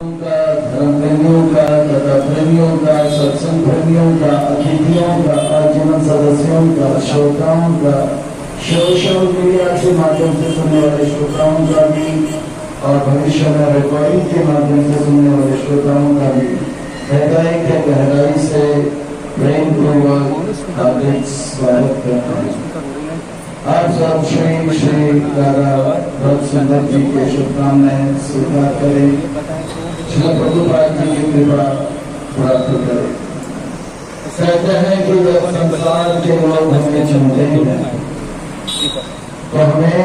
का, धर्म प्रेमियों का तथा प्रेमियों का, सत्संग प्रेमियों का, अतिथियों का, आजीवन सदस्यों का, श्रोताओं का, सोशल मीडिया के माध्यम से सुनने वाले श्रोताओं का भी और भविष्य में रिकॉर्डिंग के माध्यम से सुनने वाले श्रोताओं का भी गहराई के गहराई से प्रेम पूर्वक हार्दिक स्वागत करता हूँ। आप सब श्री श्री दादा भक्त सुंदर जी के शुभकामनाएं स्वीकार करें। श्री प्रभुपाद जी की कृपा प्राप्त करें। कहते हैं कि जब संसार के लोग हमें चुनते हैं तो हमें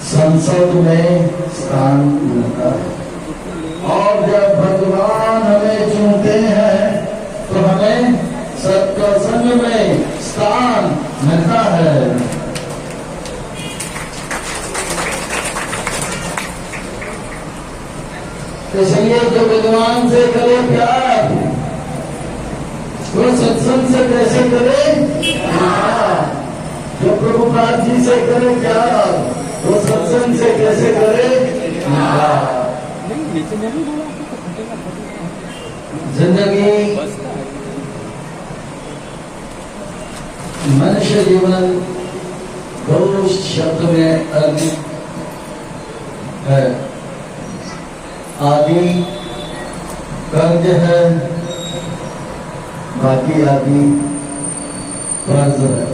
संसद में स्थान मिलता है, और जब भगवान हमें चुनते हैं तो हमें सत्संग में स्थान मिलता है। इसलिए जो भगवान से करे प्यार वो सत्संग से कैसे करे? जो प्रभुपाद जी से करे प्यार वो सत्संग से कैसे करे? जिंदगी मनुष्य जीवन दो शब्द में अर्पित है। आदि कर्ज है, बाकी आदि कर्ज है।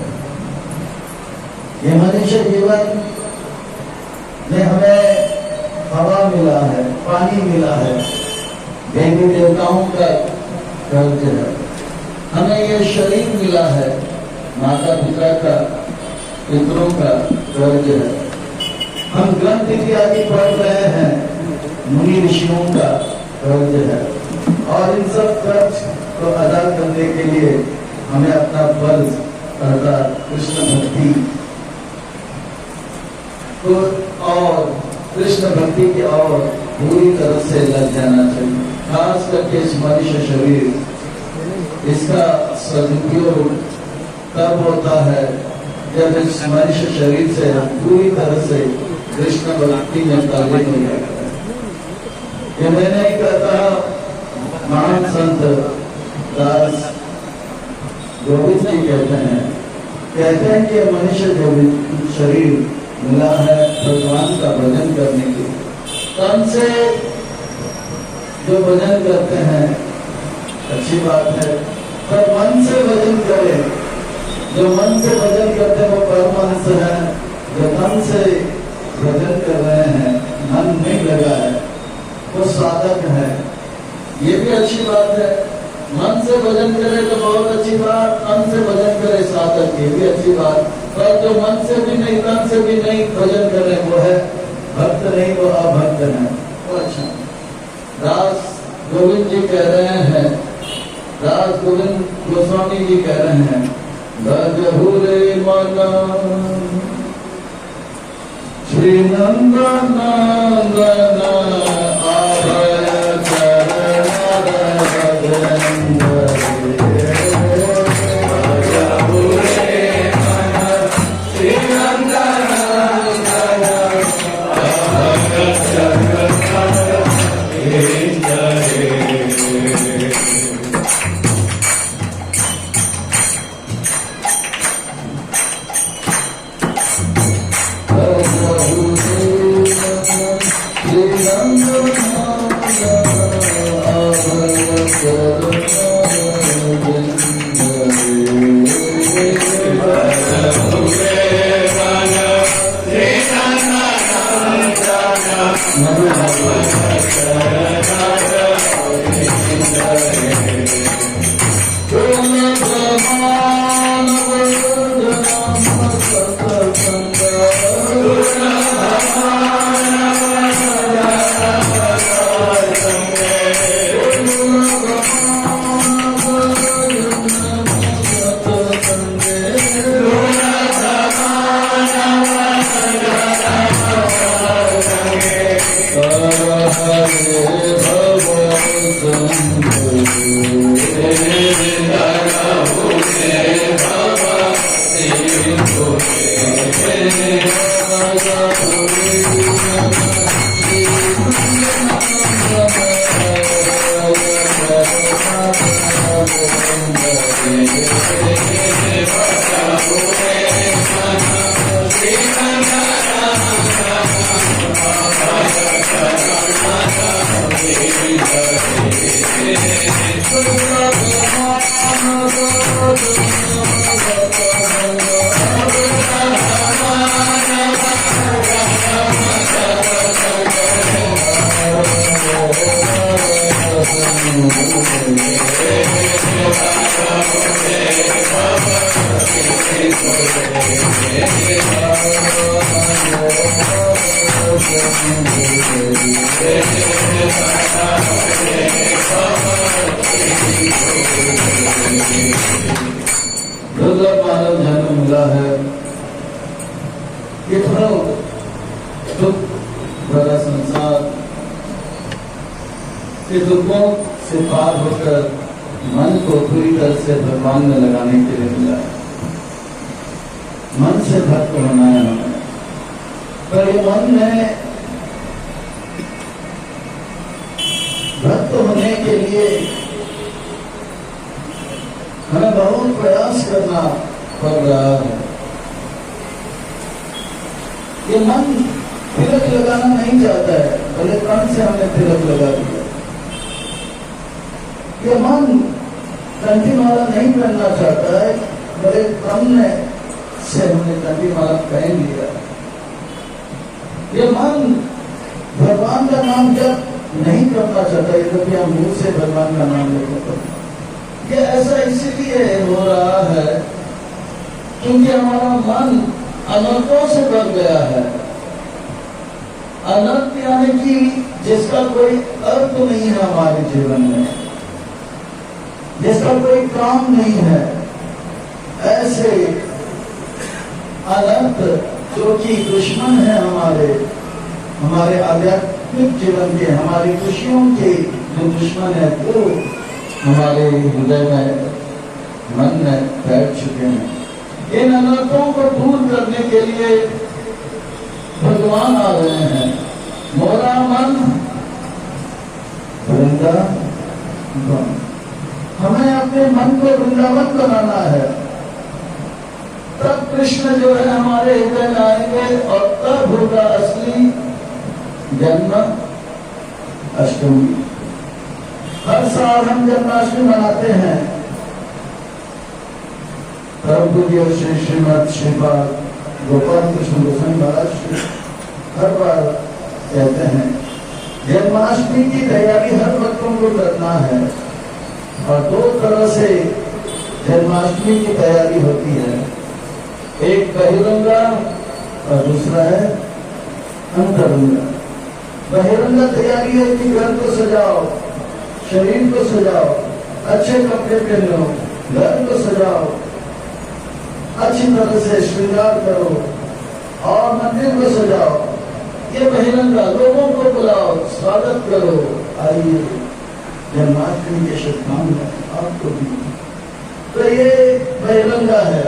ये मनुष्य जीवन में हमें हवा मिला है, पानी मिला है, देवी देवताओं का कर्ज है। हमें ये शरीर मिला है, माता पिता का, पितरों का कर्ज है। हम ग्रंथ इत्यादि पढ़ रहे हैं, मुनि ऋषियों का कर्ज है। और इन सब कर्ज को अदा करने के लिए हमें अपना फर्ज अर्थात कृष्ण भक्ति को और कृष्ण भक्ति की ओर पूरी तरह से लग जाना चाहिए। खास करके इस मनुष्य शरीर, इसका सदुपयोग तब होता है जब इस मनुष्य शरीर से पूरी तरह से कृष्ण भक्ति में ताल्लुक हो जाता है। ये मैं नहीं कहता, महान संत दास गोविंद जी कहते हैं कि मनुष्य जो शरीर मिला है भगवान का भजन करने के लिए, तन से जो भजन करते हैं अच्छी बात है, पर मन से भजन करें। जो मन से भजन करते हैं वो परमहंस है। जो मन से भजन कर रहे हैं, मन नहीं लगा है, वो साधक है। ये भी अच्छी बात है। मन से भजन करे तो बहुत अच्छी बात, तन से भजन करे साधक, ये भी अच्छी बात। पर जो मन से भी नहीं, तन से भी नहीं भजन कर रहे वो है भक्त नहीं, वो अभक्त है। तो अच्छा, दास गोविंद जी कह रहे हैं, दास गोविंद गोस्वामी जी कह रहे हैं, भजहु रे मना श्री नंदन नंदन अभय चरण भजन दुर्लभ मानव जन्म मिला है। कितना दुख भरा संसार के दुखों से पार होकर मन को पूरी तरह से भगवान में लगाने के लिए मिला है। मन से भक्त होना है हमें, पर ये मन में भक्त होने के लिए हमें बहुत प्रयास करना पड़ रहा है। ये मन तिलक लगाना नहीं चाहता है, भले प्राण से हमने तिलक लगा दिया। ये मन कंठी माला नहीं पहनना चाहता है, भले प्राण से हमने कंठी माला पहन लिया। ये मन भगवान का नाम जब नहीं करना चाहता, यद्यपि हम मुंह से भगवान का नाम लेते हैं। ये ऐसा इसलिए हो रहा है क्योंकि हमारा मन अनर्थों से भर गया है। अनर्थ यानी कि जिसका कोई अर्थ नहीं है हमारे जीवन में, जिसका कोई काम नहीं है, ऐसे अनर्थ जो कि दुश्मन है हमारे आध्यात्मिक जीवन के, हमारी खुशियों के जो दुश्मन है, वो हमारे हृदय में, मन में बैठ चुके हैं। इन अनर्थों को दूर करने के लिए भगवान आ रहे हैं। मोरा मन वृंदावन, हमें अपने मन को वृंदावन बनाना है। तब कृष्ण जो है हमारे हृदय में आएंगे और तब होगा असली जन्म अष्टमी। हर साल हम जन्माष्टमी मनाते हैं। परम पूज्य श्री श्रीमद श्रीपाद गोपाल कृष्ण गोस्वामी महाराज हर बार कहते हैं जन्माष्टमी की तैयारी हर भक्तों को करना है। और दो तरह से जन्माष्टमी की तैयारी होती है, एक बहिरंगा और दूसरा है अंतरंगा। बहिरंगा तैयारी है कि घर को सजाओ, शरीर को सजाओ, अच्छे कपड़े पहनो, घर को सजाओ, अच्छी तरह से श्रृंगार करो और मंदिर को सजाओ। ये बहिरंगा, लोगों को बुलाओ, स्वागत करो, आइए जन्माष्टमी के शुभकामनाएं आपको भी। तो ये बहिरंगा है।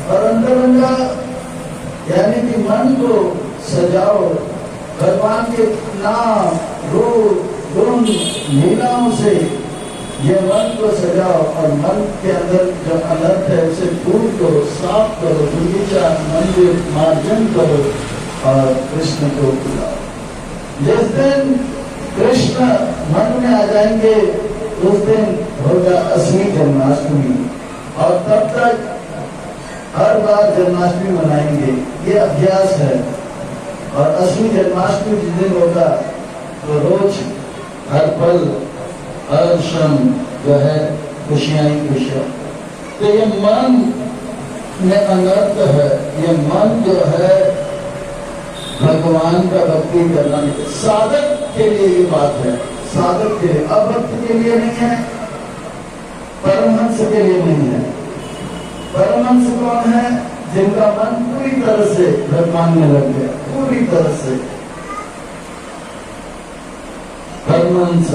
और अंतरंगा यानी कि मन को सजाओ, भगवान के नाम, रूप, गुण, लीलाओं से ये मन को सजाओ और मन के अंदर जो अनर्थ है उसे दूर करो, साफ करो, बगीचा, मंदिर मार्जन करो और कृष्ण को बुलाओ। जिस दिन कृष्ण मन में आ जाएंगे उस दिन होगा असली जन्माष्टमी। और तब तक हर बार जन्माष्टमी मनाएंगे, ये अभ्यास है। और असली जन्माष्टमी जिस दिन होगा तो रोज हर पल हर क्षण जो है खुशियां ही खुशियां। तो ये मन में अनर्थ है, ये मन जो है भगवान का भक्ति करना नहीं। साधक के लिए ये बात है, साधक के लिए, अभक्त के लिए नहीं है, परमहंस के लिए नहीं है। परमहंस कौन है? जिनका मन पूरी तरह से भगवान में लग गया, पूरी तरह से। परमहंस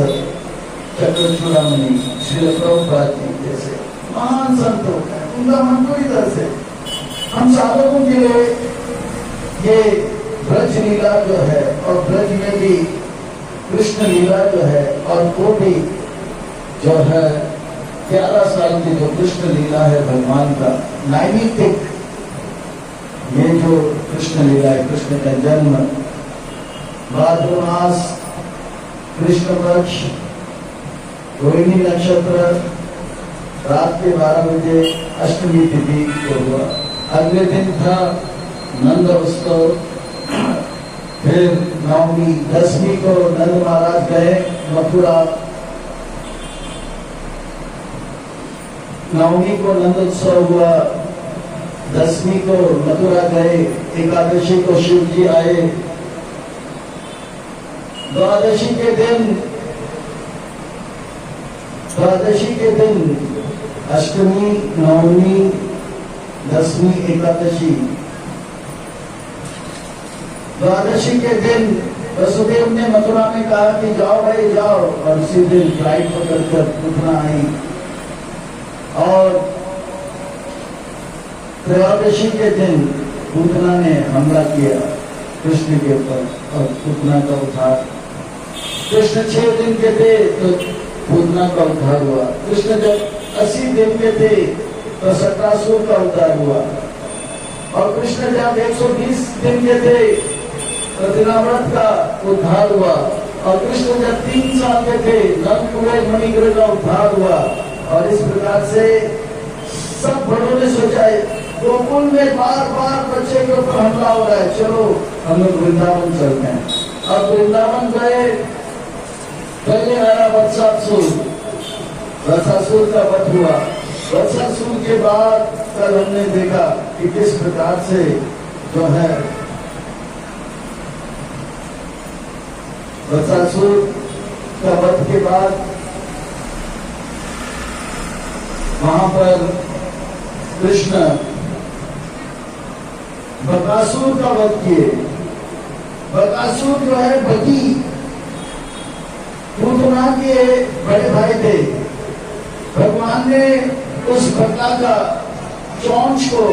चक्रचूड़ामणि, श्री प्रभुपाद जी जैसे महान संत होते हैं, उनका मन पूरी तरह से। हम साधकों के लिए ये ब्रज लीला जो है, और ब्रज में भी कृष्ण लीला जो है, और वो भी जो है 11 साल की जो कृष्ण लीला है भगवान का नैमित्तिक, ये जो कृष्ण लीला है, कृष्ण का जन्म, भाद्र मास कृष्ण पक्ष रोहिणी नक्षत्र रात के 12 बजे अष्टमी तिथि को हुआ। अगले दिन था नंद उत्सव। फिर नवमी 10वीं को नंद महाराज गए मथुरा। नवमी को नंद उत्सव हुआ, 10वीं को मथुरा गए, एकादशी को शिव जी आए। द्वादशी के दिन अष्टमी, नवमी, 10वीं, एकादशी। द्वादशी के दिन वसुदेव ने मथुरा में कहा कि जाओ भाई जाओ, और उसी दिन फ्लाइट पकड़कर पूतना आई। और त्रयोदशी के दिन पूतना ने हमला किया कृष्ण के ऊपर और पूतना का उद्धार। कृष्ण 6 दिन के थे तो पूतना का उद्धार हुआ। कृष्ण जब 80 दिन के थे तो सत्रासुर का उद्धार हुआ। और कृष्ण जब 120 दिन के थे तो दिनाव्रत का उद्धार हुआ। और कृष्ण जब 3 साल के थे नंदकुमार मणिग्रह का उद्धार हुआ। और इस प्रकार से सब बड़ों ने सोचा गोकुल में बार बार बच्चे के ऊपर हमला हो रहा है, चलो हम लोग वृंदावन चलते हैं। अब वृंदावन गए। पहले आया वत्सासुर, वत्सासुर का वध हुआ। वत्सासुर के बाद कल हमने देखा कि किस प्रकार से जो है वत्सासुर का वध के बाद वहां पर कृष्ण बकासुर का वध किए। बकासुर जो है बकी पूतना के बड़े भाई थे। भगवान ने उस बका का चोंच को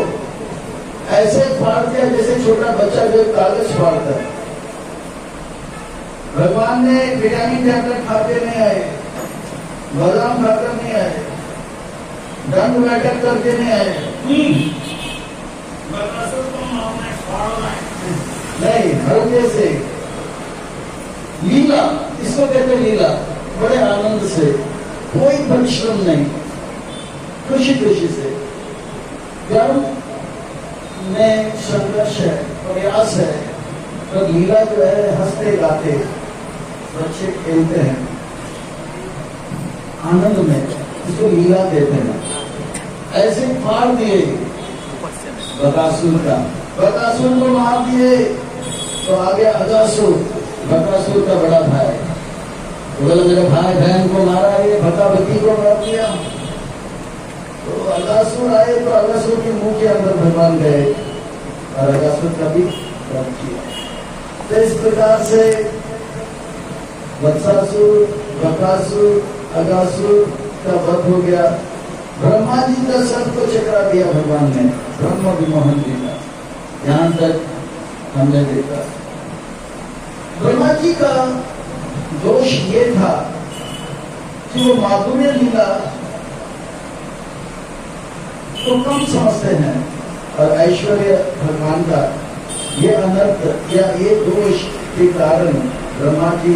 ऐसे फाड़ दिया जैसे छोटा बच्चा जो कागज फाड़ता है। भगवान ने विटामिन टैबलेट खाते नहीं आए, बादाम खाकर नहीं आए, दंड बैठक करके नहीं आए। नहीं, हल्के से लीला, इसको कहते लीला, बड़े आनंद से, कोई परिश्रम नहीं, खुशी खुशी से। कर्म में संघर्ष है, प्रयास है, तो लीला जो है हंसते गाते बच्चे खेलते हैं आनंद में, इसको लीला कहते हैं। ऐसे फाड़ दिए बकासुर का, बकासुर को मार दिए तो आ गया अगासुर, बकासुर का बड़ा भाई। तो बोला मेरे भाई बहन को मारा, ये भकावती को मार दिया। तो अगासुर आए तो अगासुर के मुंह के अंदर भगवान गए और अगासुर का भी वध किया। तो इस प्रकार से वत्सासुर, बकासुर, अगासुर का वध हो गया। ब्रह्मा जी का सबको चकरा दिया भगवान ने, ब्रह्म विमोहन जी का। यहां तक हमने देखा। ब्रह्मा जी का दोष ये था कि वो माधुर्य लीला तो कम समझते हैं, और ऐश्वर्य भगवान का ये अनर्थ या ये दोष के कारण ब्रह्मा जी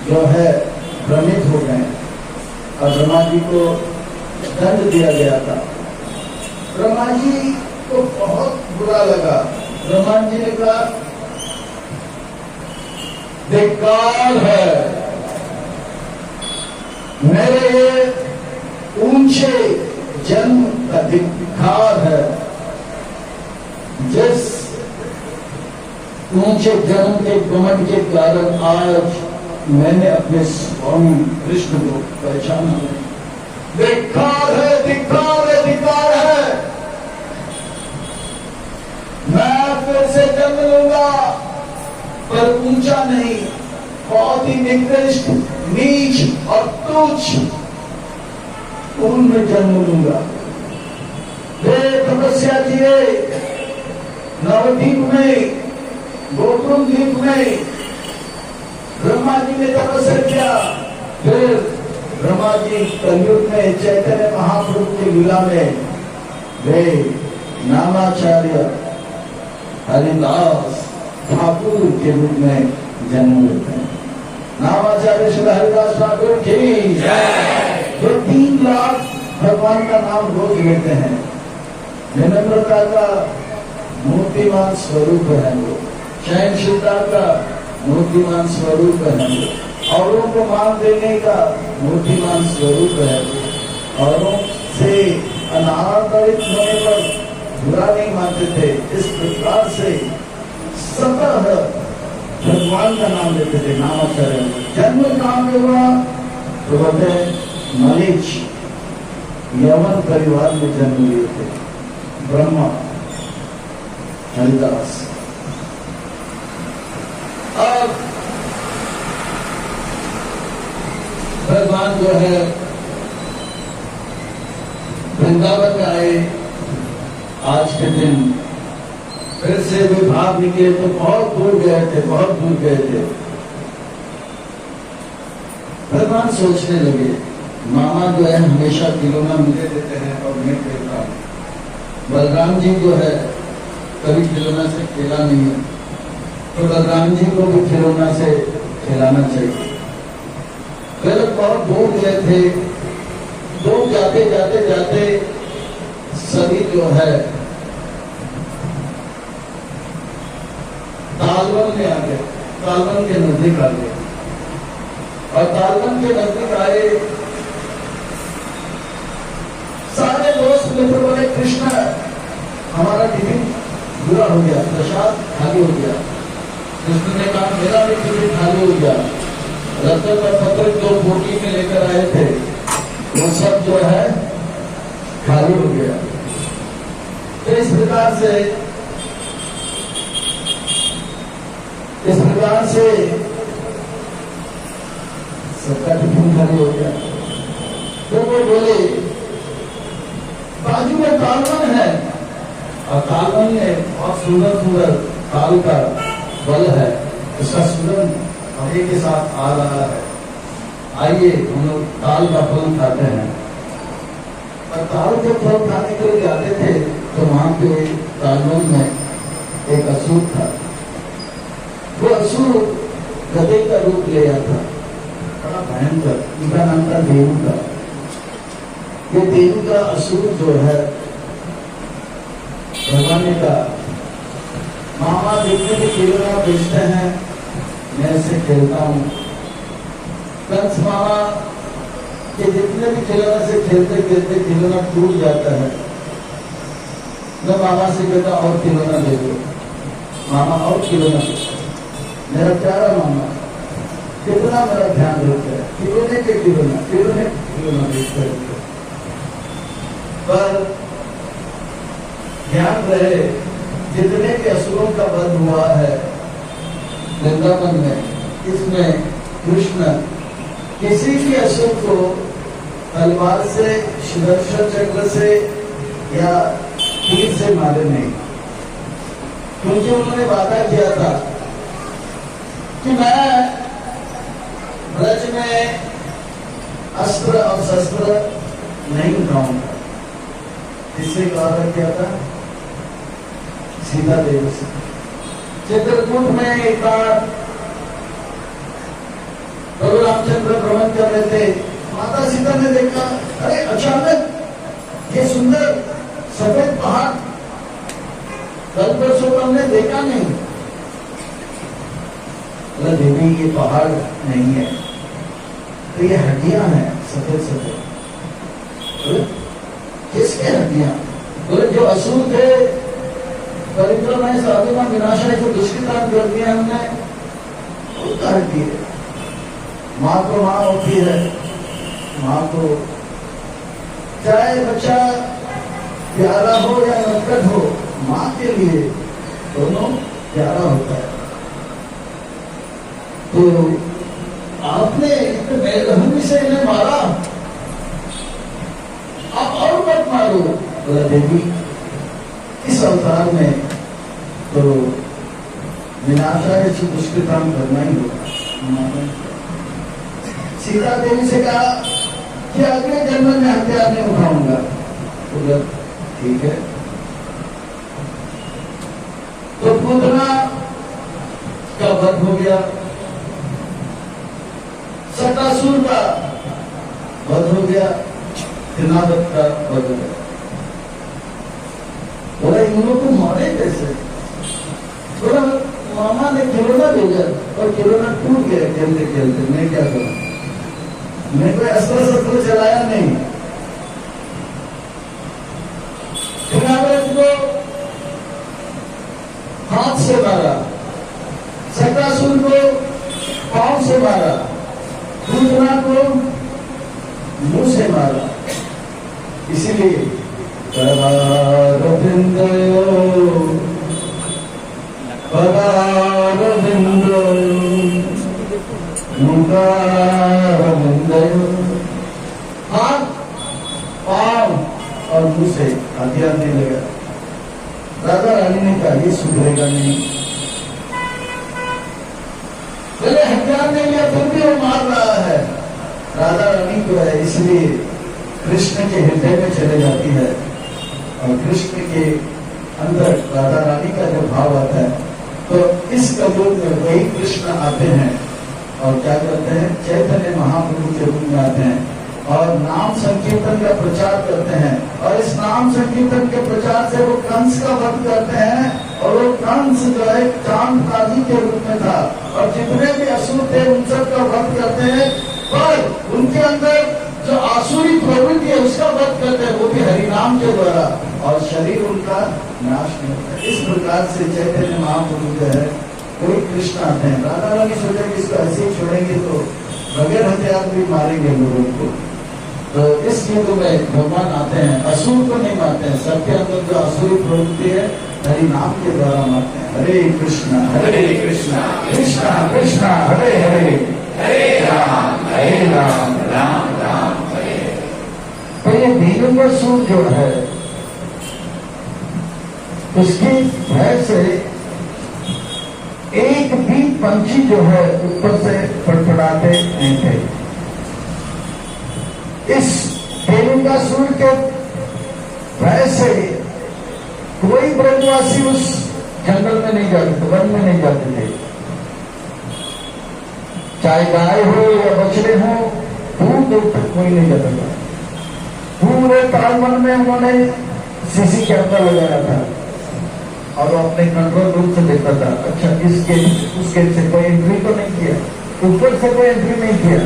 जो है भ्रमित हो गए और ब्रह्मा जी को दंड दिया गया था। ब्रह्मा जी को बहुत बुरा लगा। ब्रह्मा जी ने कहा धिक्कार है, मेरे ये ऊंचे जन्म का धिक्कार है। जिस ऊंचे जन्म के घमंड के कारण आज मैंने अपने स्वामी कृष्ण को पहचाना। धिक्कार है, धिक्कार है, धिक्कार है। मैं फिर से जन्म लूंगा, पर ऊंचा नहीं, बहुत ही निकृष्ट, नीच और तुच्छ कुल में जन्म लूंगा। वे तपस्या किए नवद्वीप में, गोकुल द्वीप में ब्रह्मा जी ने तपस्या किया। फिर ब्रह्मा जी कलयुग में चैतन्य महाप्रभु की लीला में वे नामाचार्य हरिदास ठाकुर के रूप में जन्म लेते हैं। नामाचार्य श्री हरिदास ठाकुर की जो 3 लाख भगवान का नाम रोज लेते हैं, विनम्रता का मूर्तिमान स्वरूप है वो, सहनशीलता का मूर्तिमान स्वरूप है वो, औरों को मान देने का मूर्तिमान स्वरूप है वो, औरों से अनादरित होने पर बुरा नहीं मानते थे। इस प्रकार से सतह भगवान का नाम लेते थे। नामाचार्य जन्म कहाँ में हुआ तो बोलते मलेच यवन परिवार में जन्म लिए थे, ब्रह्मा हरिदास। अब भगवान जो है वृंदावन में आए, आज के दिन फिर से वे भाव निकले तो बहुत दूर गए थे, बहुत दूर गए थे। भगवान सोचने लगे, मामा जो है हमेशा खिलौना मुझे देते हैं और मैं खेलता हूँ। बलराम जी जो है कभी खिलौना से खेला नहीं है, तो बलराम जी को भी खिलौना से खिलाना चाहिए। फिर बहुत दूर गए थे, दूर जाते जाते जाते सभी जो है तालवन में आ गए, तालवन के नजदीक आ गए और तालवन के नजदीक आए। सारे दोस्त मित्र बोले कृष्ण हमारा टिफिन पूरा हो गया, प्रसाद खाली हो गया। कृष्ण ने कहा मेरा भी टिफिन खाली हो गया। रतन और पत्र 2 बोटी में लेकर आए थे, वो सब जो है खाली हो गया। तो इस प्रकार से सबका टिफिन खाली हो गया। तो वो बोले बाजू में तालवन है और तालवन में बहुत सुंदर सुंदर ताल का बल है, उसका सुगंध हवा के साथ आ रहा है, आइए हम लोग ताल का फल खाते हैं। और ताल के फल खाने के लिए जाते थे तो वहां पे तालवन में एक असुर था। वो असुर गधे का रूप ले आता, बड़ा भयंकर, उनका नाम था देव का। ये देव का असुर जो है भगवान ने कहा मामा देखने के खिलौना बेचते हैं, मैं इससे खेलता हूँ। कंस मामा के जितने भी खिलौना से खेलते खेलते खिलौना टूट जाता है, मैं मामा से कहता और खिलौना दे दो, मामा और खिलौना दे। मेरा प्यारा मामा कितना मेरा ध्यान रखता है, खिलौने के खिलौना देखते हैं। पर ध्यान रहे जितने के असुरों का वध हुआ है वृंदावन में, इसमें कृष्ण किसी भी असुर को तलवार से, सुदर्शन चक्र से या तीर से मारे नहीं, क्योंकि उन्होंने वादा किया था कि मैं ब्रज में अस्त्र और शस्त्र नहीं उठाऊंगा। इससे वादा किया था सीता देवी से। चित्रकूट में एक बार प्रभु रामचंद्र भ्रमण कर रहे थे, माता सीता ने देखा, अरे अचानक ये सुंदर सफेद पहाड़ कल परसों तो हमने देखा नहीं। बोला देवी ये पहाड़ नहीं है, तो ये हड्डियां हैं सफेद सफेद। किसके हड्डियां? बोले जो असुर थे, परिक्रम साधु में विनाशा को दुष्कृतान कर दिया हमने, उसका हड्डी है। माँ को माँ होती है, माँ को चाहे बच्चा प्यारा हो या नटखट हो, माँ के लिए दोनों प्यारा होता है। तो आपने इतने बेरहमी से इन्हें मारा, आप और मत मारो। बोला देवी इस अवतार में तो विनाशा से दुष्कृताम करना ही होगा। सीता देवी से कहा कि अगले जन्म में हथियार नहीं उठाऊंगा। बोला ठीक है। तो पूतना का वध हो गया। सटासुर का वध हो गया, तिनावत का वध हो गया। बोला इन लोगों को मारे कैसे? बोला मामा ने खिलौना भेजा और खिलौना टूट गया खेलते खेलते, मैं क्या करूं? मैं कोई अस्त्र शस्त्र चलाया नहीं। तिनावत को हाथ से मारा, सटासुर को पांव से मारा, दूसरा को मुंह से मारा। इसीलिए पदारविंदयो पदारविंदयो मुखारविंदयो, हाथ पांव और मुंह से हथियार नहीं लगा। राजा रानी ने कहा ये सुधरेगा नहीं, पहले हथियार नहीं लिया फिर भी वो मार रहा है। राजा रानी को है इसलिए कृष्ण के हृदय में चले जाती है और कृष्ण के अंदर राधा रानी का जो भाव आता है, तो इस कलयुग में वही कृष्ण आते हैं और क्या करते हैं, चैतन्य महाप्रभु के रूप में आते हैं और नाम संकीर्तन का प्रचार करते हैं। और इस नाम संकीर्तन के प्रचार से वो कंस का वध करते हैं और वो कंस जो है चांद ताजी के रूप में था और जितने भी असुर थे उन सब का वध करते हैं, पर उनके अंदर जो आसुरी प्रवृत्ति है उसका वध करते हैं, वो भी हरिनाम के द्वारा, और शरीर उनका नाश नहीं होता। इस प्रकार से चैतन्य महाप्रभु जो है कोई कृष्ण आते हैं। राधा रानी सोचा कि इसको ऐसे ही छोड़ेंगे तो बगैर हथियार भी मारेंगे लोगों को, तो इस युग में भगवान आते हैं, असुर को नहीं मारते हैं, सबके अंदर जो आसुरी प्रवृत्ति है हरि नाम के द्वारा मारते हैं। हरे कृष्णा कृष्णा कृष्णा हरे हरे, हरे राम राम राम हरे। तो ये भीलुकासुर जो है उसकी भय से एक भी पंछी जो है ऊपर से फड़फड़ाते नहीं थे। इस भीलुकासुर के भय से कोई ब्रजवासी उस जंगल में नहीं जाते थे, वन में नहीं जाते थे, चाहे गाय हो या बछड़े हो, दूर दूर तक कोई नहीं जाता था। पूरे तालवन में उन्होंने सीसी कैमरा लगाया था और वो अपने कंट्रोल रूम से देखता था, अच्छा इस गेट उस गेट से कोई एंट्री तो नहीं किया, ऊपर से कोई एंट्री नहीं किया,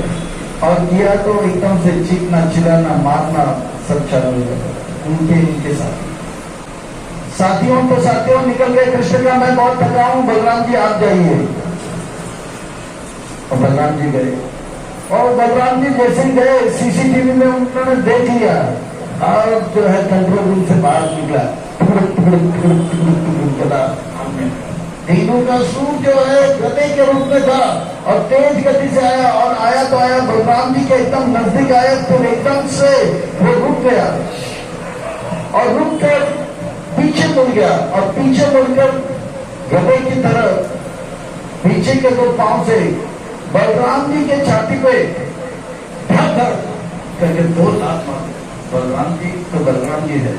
और किया तो एकदम से चीखना चिल्लाना मारना सब चालू हो जाता उनके साथ। साथियों निकल गए, कृष्ण का मैं बहुत थका हूं, बलराम जी आप जाइए। और बलराम जी गए, और बलराम जी जैसे ही गए सीसीटीवी में उन्होंने देख लिया और जो है कंट्रोल रूम से बाहर निकला, भीलुकासुर जो है गधे के रूप में था और तेज गति से आया, और आया तो आया बलराम जी के एकदम नजदीक आया, तो एकदम से वो रुक गया और रुक कर पीछे मुड़ गया, और पीछे मुड़कर गधे की तरह पीछे के दो पांव से बलराम जी के छाती पे धक धक करके 2 लात मार। बलराम जी तो बलराम जी है,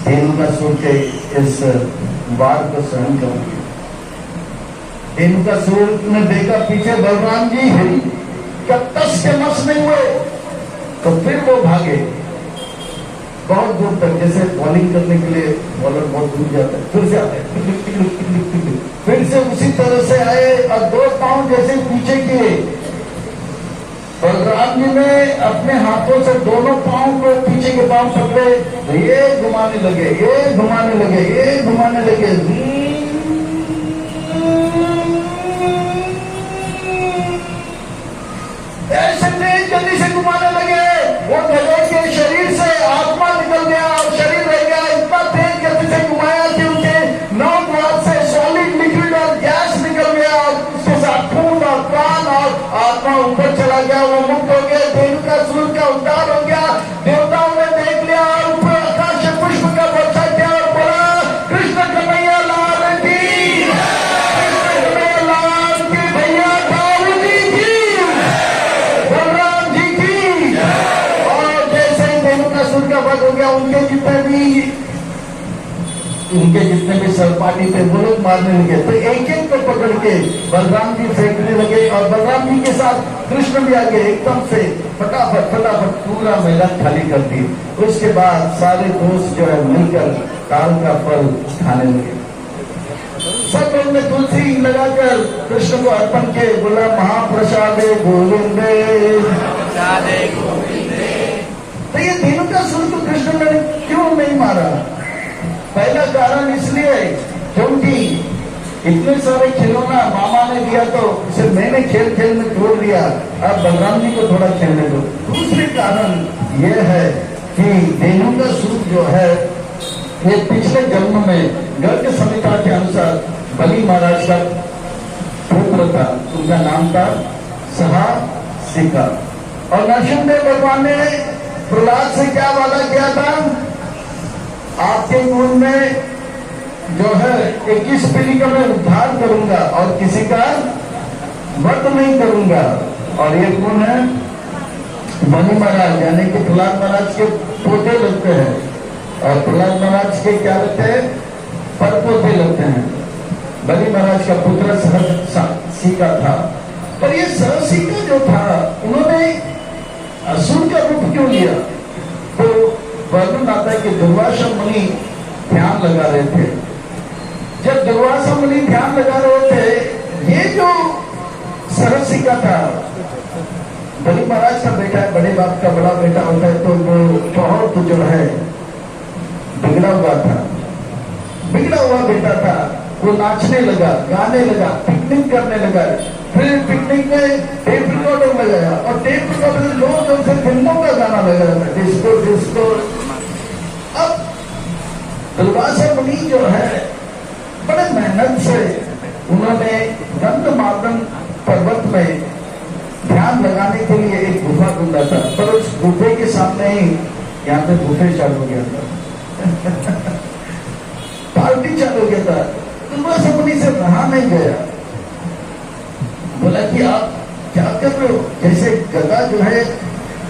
भीलुकासुर के इस वार को सहन करेंगे। भीलुकासुर ने देखा पीछे बलराम जी है, जब तस के मस नहीं हुए तो फिर वो भागे बहुत दूर तक, जैसे बॉलिंग करने के लिए बॉलर बहुत दूर जाता है, फिर से आते हैं, फिर से उसी तरह से आए और 2 पांव जैसे पीछे किए। बलराम जी ने अपने हाथों से दोनों पांव को पीछे के पांव पकड़े, ये घुमाने लगे, ये घुमाने लगे, ये घुमाने लगे, ऐसे तेज गति से घुमाने लगे। वो गधे के शरीर से आत्मा निकल गया और शरीर रह गया। इतना तेज गति से घुमाया कि उनके नाक द्वार से सॉलिड लिक्विड और गैस निकल गया, और उसके साथ खून और प्राण और आत्मा ऊपर चला गया, वो मुक्त हो गया। भीलुकासुर का उद्धार हो गया। देवताओं ने देख लिया और ऊपर आकाश से पुष्प का वर्षा किया और बोला कृष्ण कन्हैया लाल सरपाटी पे वो लोग मारने लगे, तो एक एक को पकड़ के बलराम जी फेंकने लगे और बलराम जी के साथ कृष्ण भी आगे एकदम से फटाफट फटाफट पूरा मैदान खाली कर दिए। उसके बाद सारे दोस्त जो है मिलकर ताल का फल खाने लगे। सब लोग ने तुलसी लगाकर कृष्ण को अर्पण किए, बोला महाप्रसादे गोविंदे। तो ये तीनों का सुर तो कृष्ण ने क्यों नहीं मारा? पहला कारण इसलिए क्योंकि इतने सारे खिलौना मामा ने दिया तो उसे मैंने खेल खेल में तोड़ दिया, अब बलराम जी को थोड़ा खेलने दो। दूसरे कारण यह है कि धेनु का सूप जो है ये पिछले जन्म में गर्ग संहिता के अनुसार बलि महाराज का पुत्र था, उनका नाम था सहासिका। और नरसिंहदेव भगवान ने प्रहलाद से क्या वादा किया था? आपके कुल में जो है 21 पीढ़ी का मैं उद्धार करूंगा और किसी का वध नहीं करूंगा। और ये कौन है? बलि महाराज, यानी कि प्रहलाद महाराज के पोते लगते हैं और प्रहलाद महाराज के क्या लगते हैं? परपोते लगते हैं। बलि महाराज का पुत्र सहसिका था। पर ये सहसिका जो था उन्होंने असुर का रूप क्यों लिया? तो वर्णन आता है कि दुर्वासा मुनि ध्यान लगा रहे थे। जब दुर्वासा मुनि ध्यान लगा रहे थे, ये जो सहसिका था बलि महाराज का बेटा है, बड़े बाप का बड़ा बेटा होता है, तो वो बहुत जो है बिगड़ा हुआ था, बिगड़ा हुआ बेटा था। वो नाचने लगा, गाने लगा, पिकनिक करने लगा। फिर पिकनिक में टेप रिकॉर्डर लगाया और टेप रिकॉर्डर में लोग उनसे फिल्मों का गाना लगा था, डिस्को डिस्को। अब दुर्वासा मुनि जो है बड़े मेहनत से उन्होंने गंधमादन पर्वत में ध्यान लगाने के लिए एक गुफा ढूंढा था, पर उस गुफे के सामने ही यहाँ पे गुफे चालू हो गया था पार्टी चालू हो गया था। दुर्वासा मुनि से रहा नहीं गया, बोला कि आप क्या कर रहे हो? जैसे गधा जो है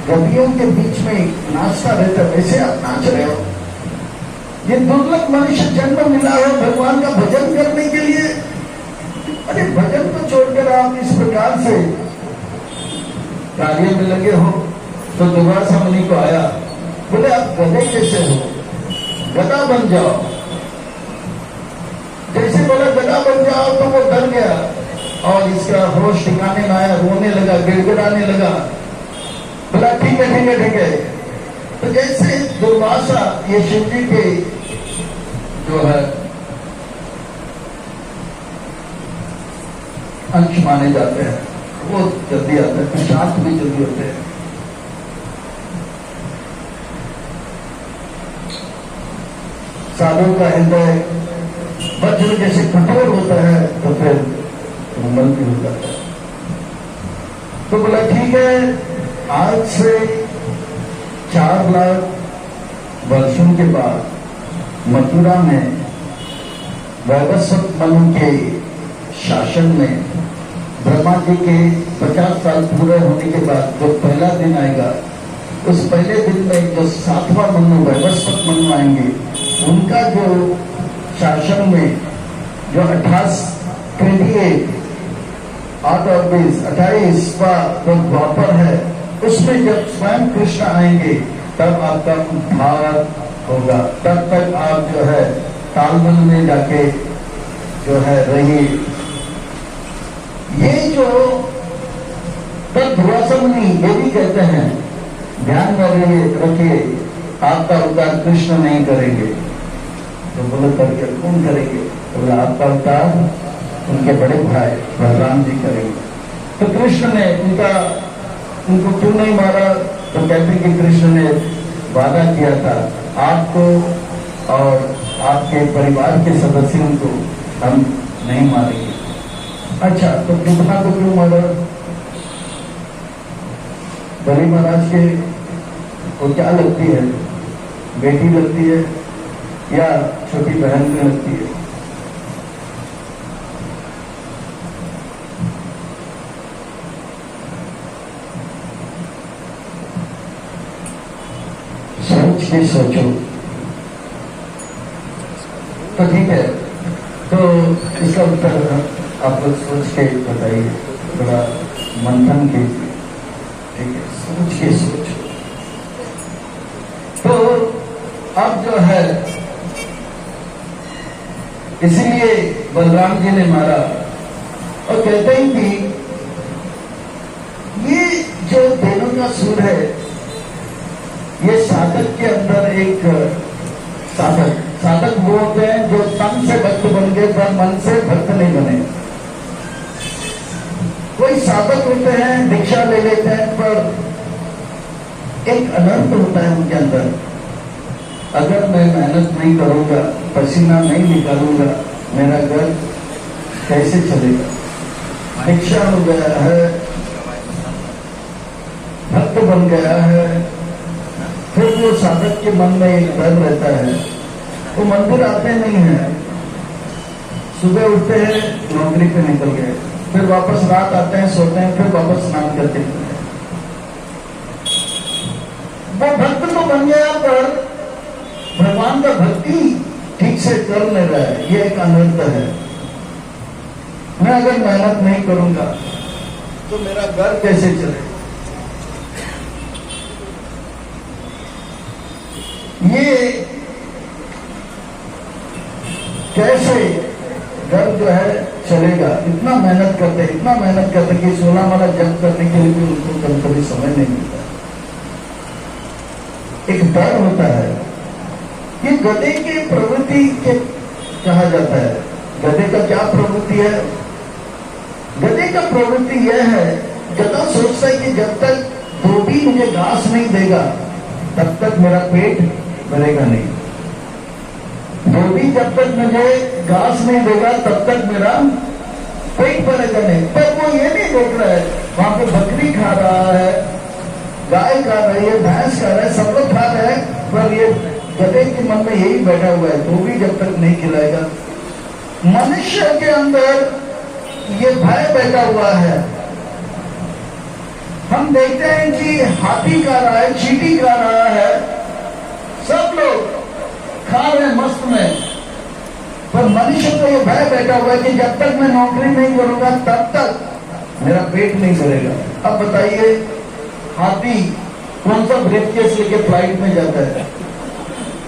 गधियों के बीच में नाचता रहता है, वैसे आप नाच रहे हो? ये दुर्लभ मनुष्य जन्म मिला है भगवान का भजन करने के लिए। अरे भजन को छोड़कर आप इस प्रकार से कार्य में लगे हो। तो दुर्वासा मुनि को आया, बोले आप गधे कैसे हो? गधा बन जाओ। जैसे बोला गधा बन जाओ तो वो डर गया और इसका होश ठिकाने में आया, रोने लगा, गिड़गिड़ाने लगा। बोला ठीक है ठीक है ठीक है। तो जैसे दुर्वासा ये शिव जी के जो है अंश माने जाते हैं, वो जल्दी आते हैं, शांत भी जल्दी होते हैं। साधु का हृदय वज्र जैसे कठोर होता है तो फिर मंगल भी हो जाता है। तो बोला ठीक है, आज से 4 लाख वर्षों के बाद मथुरा में वैवस्वत मनु के शासन में ब्रह्मा जी के 50 साल पूरे होने के बाद जो पहला दिन आएगा, उस पहले दिन में जो 7वां मनु वैवस्वत मनु आएंगे, उनका जो शासन में जो 28वां जो द्वापर है, उसमें जब स्वयं कृष्ण आएंगे तब आपका उद्धार होगा। तब तक आप जो है तालमल में जाके जो है रहिए। ये जो तब दुर्वासा मुनि ये भी कहते हैं, ध्यान में रखिए आपका उद्धार कृष्ण नहीं करेंगे। तो बोले करके कौन करेंगे? तो बोला आपका उद्धार उनके बड़े भाई बलराम जी करेंगे। तो कृष्ण ने उनको क्यों नहीं मारा? तो कहते कि कृष्ण ने वादा किया था आपको और आपके परिवार के सदस्यों को हम नहीं मारेंगे। अच्छा, तो बुद्धा को क्यों मारा? बलि महाराज के को क्या लगती है? बेटी लगती है या छोटी बहन में लगती है? सोच के सोचो। तो ठीक है, तो इसका उत्तर आप लोग सोच के बताइए, थोड़ा मंथन कीजिए, ठीक है, सोच के सोचो। तो अब जो है इसीलिए बलराम जी ने मारा और कहते हैं कि ये जो दोनों का सुर है, ये साधक के अंदर एक साधक वो होते हैं जो तन से भक्त बन गए पर मन से भक्त नहीं बने। कोई साधक होते हैं, दीक्षा ले लेते हैं, पर एक अनर्थ होता है उनके अंदर। अगर मैं मेहनत नहीं करूंगा, पसीना नहीं निकालूंगा, मेरा घर कैसे चलेगा? दीक्षा हो गया है, भक्त बन गया है, फिर वो साधक के मन में एक डर रहता है, वो मंदिर आते नहीं है, सुबह उठते हैं नौकरी पे निकल गए, फिर वापस रात आते हैं, सोते हैं, फिर वापस स्नान करते हैं। वो भक्त तो बन गया पर भगवान का भक्ति ठीक से कर नहीं रहा है, ये एक अनर्थ है। मैं अगर मेहनत नहीं करूंगा तो मेरा घर कैसे चलेगा? ये कैसे घर जो है चलेगा? इतना मेहनत करते कि सोना वाला जप करने के लिए भी उनको कभी कभी समय नहीं मिलता। एक डर होता है। ये गधे की प्रवृत्ति के कहा जाता है। गधे का क्या प्रवृत्ति है? गधे का प्रवृत्ति यह है, गधा सोचता है कि जब तक धोबी मुझे घास नहीं देगा तब तक मेरा पेट भरेगा नहीं। धोबी जब तक मुझे घास नहीं देगा तब तक मेरा पेट भरेगा नहीं। पर वो ये नहीं देख रहा है, वहां पे बकरी खा रहा है, गाय खा रही है, भैंस खा रहा है, सब लोग खा रहे हैं, पर ये गधे के मन में यही बैठा हुआ है, धोबी जब तक नहीं खिलाएगा। मनुष्य के अंदर ये भय बैठा हुआ है। हम देखते हैं कि हाथी खा रहा है, चींटी खा रहा है, सब लोग खा रहे हैं मस्त में, पर मनुष्य को ये भय बैठा हुआ है कि जब तक मैं नौकरी नहीं करूंगा तब तक मेरा पेट नहीं भरेगा। अब बताइए, हाथी कौन सा ब्रीफकेस लेके फ्लाइट में जाता है,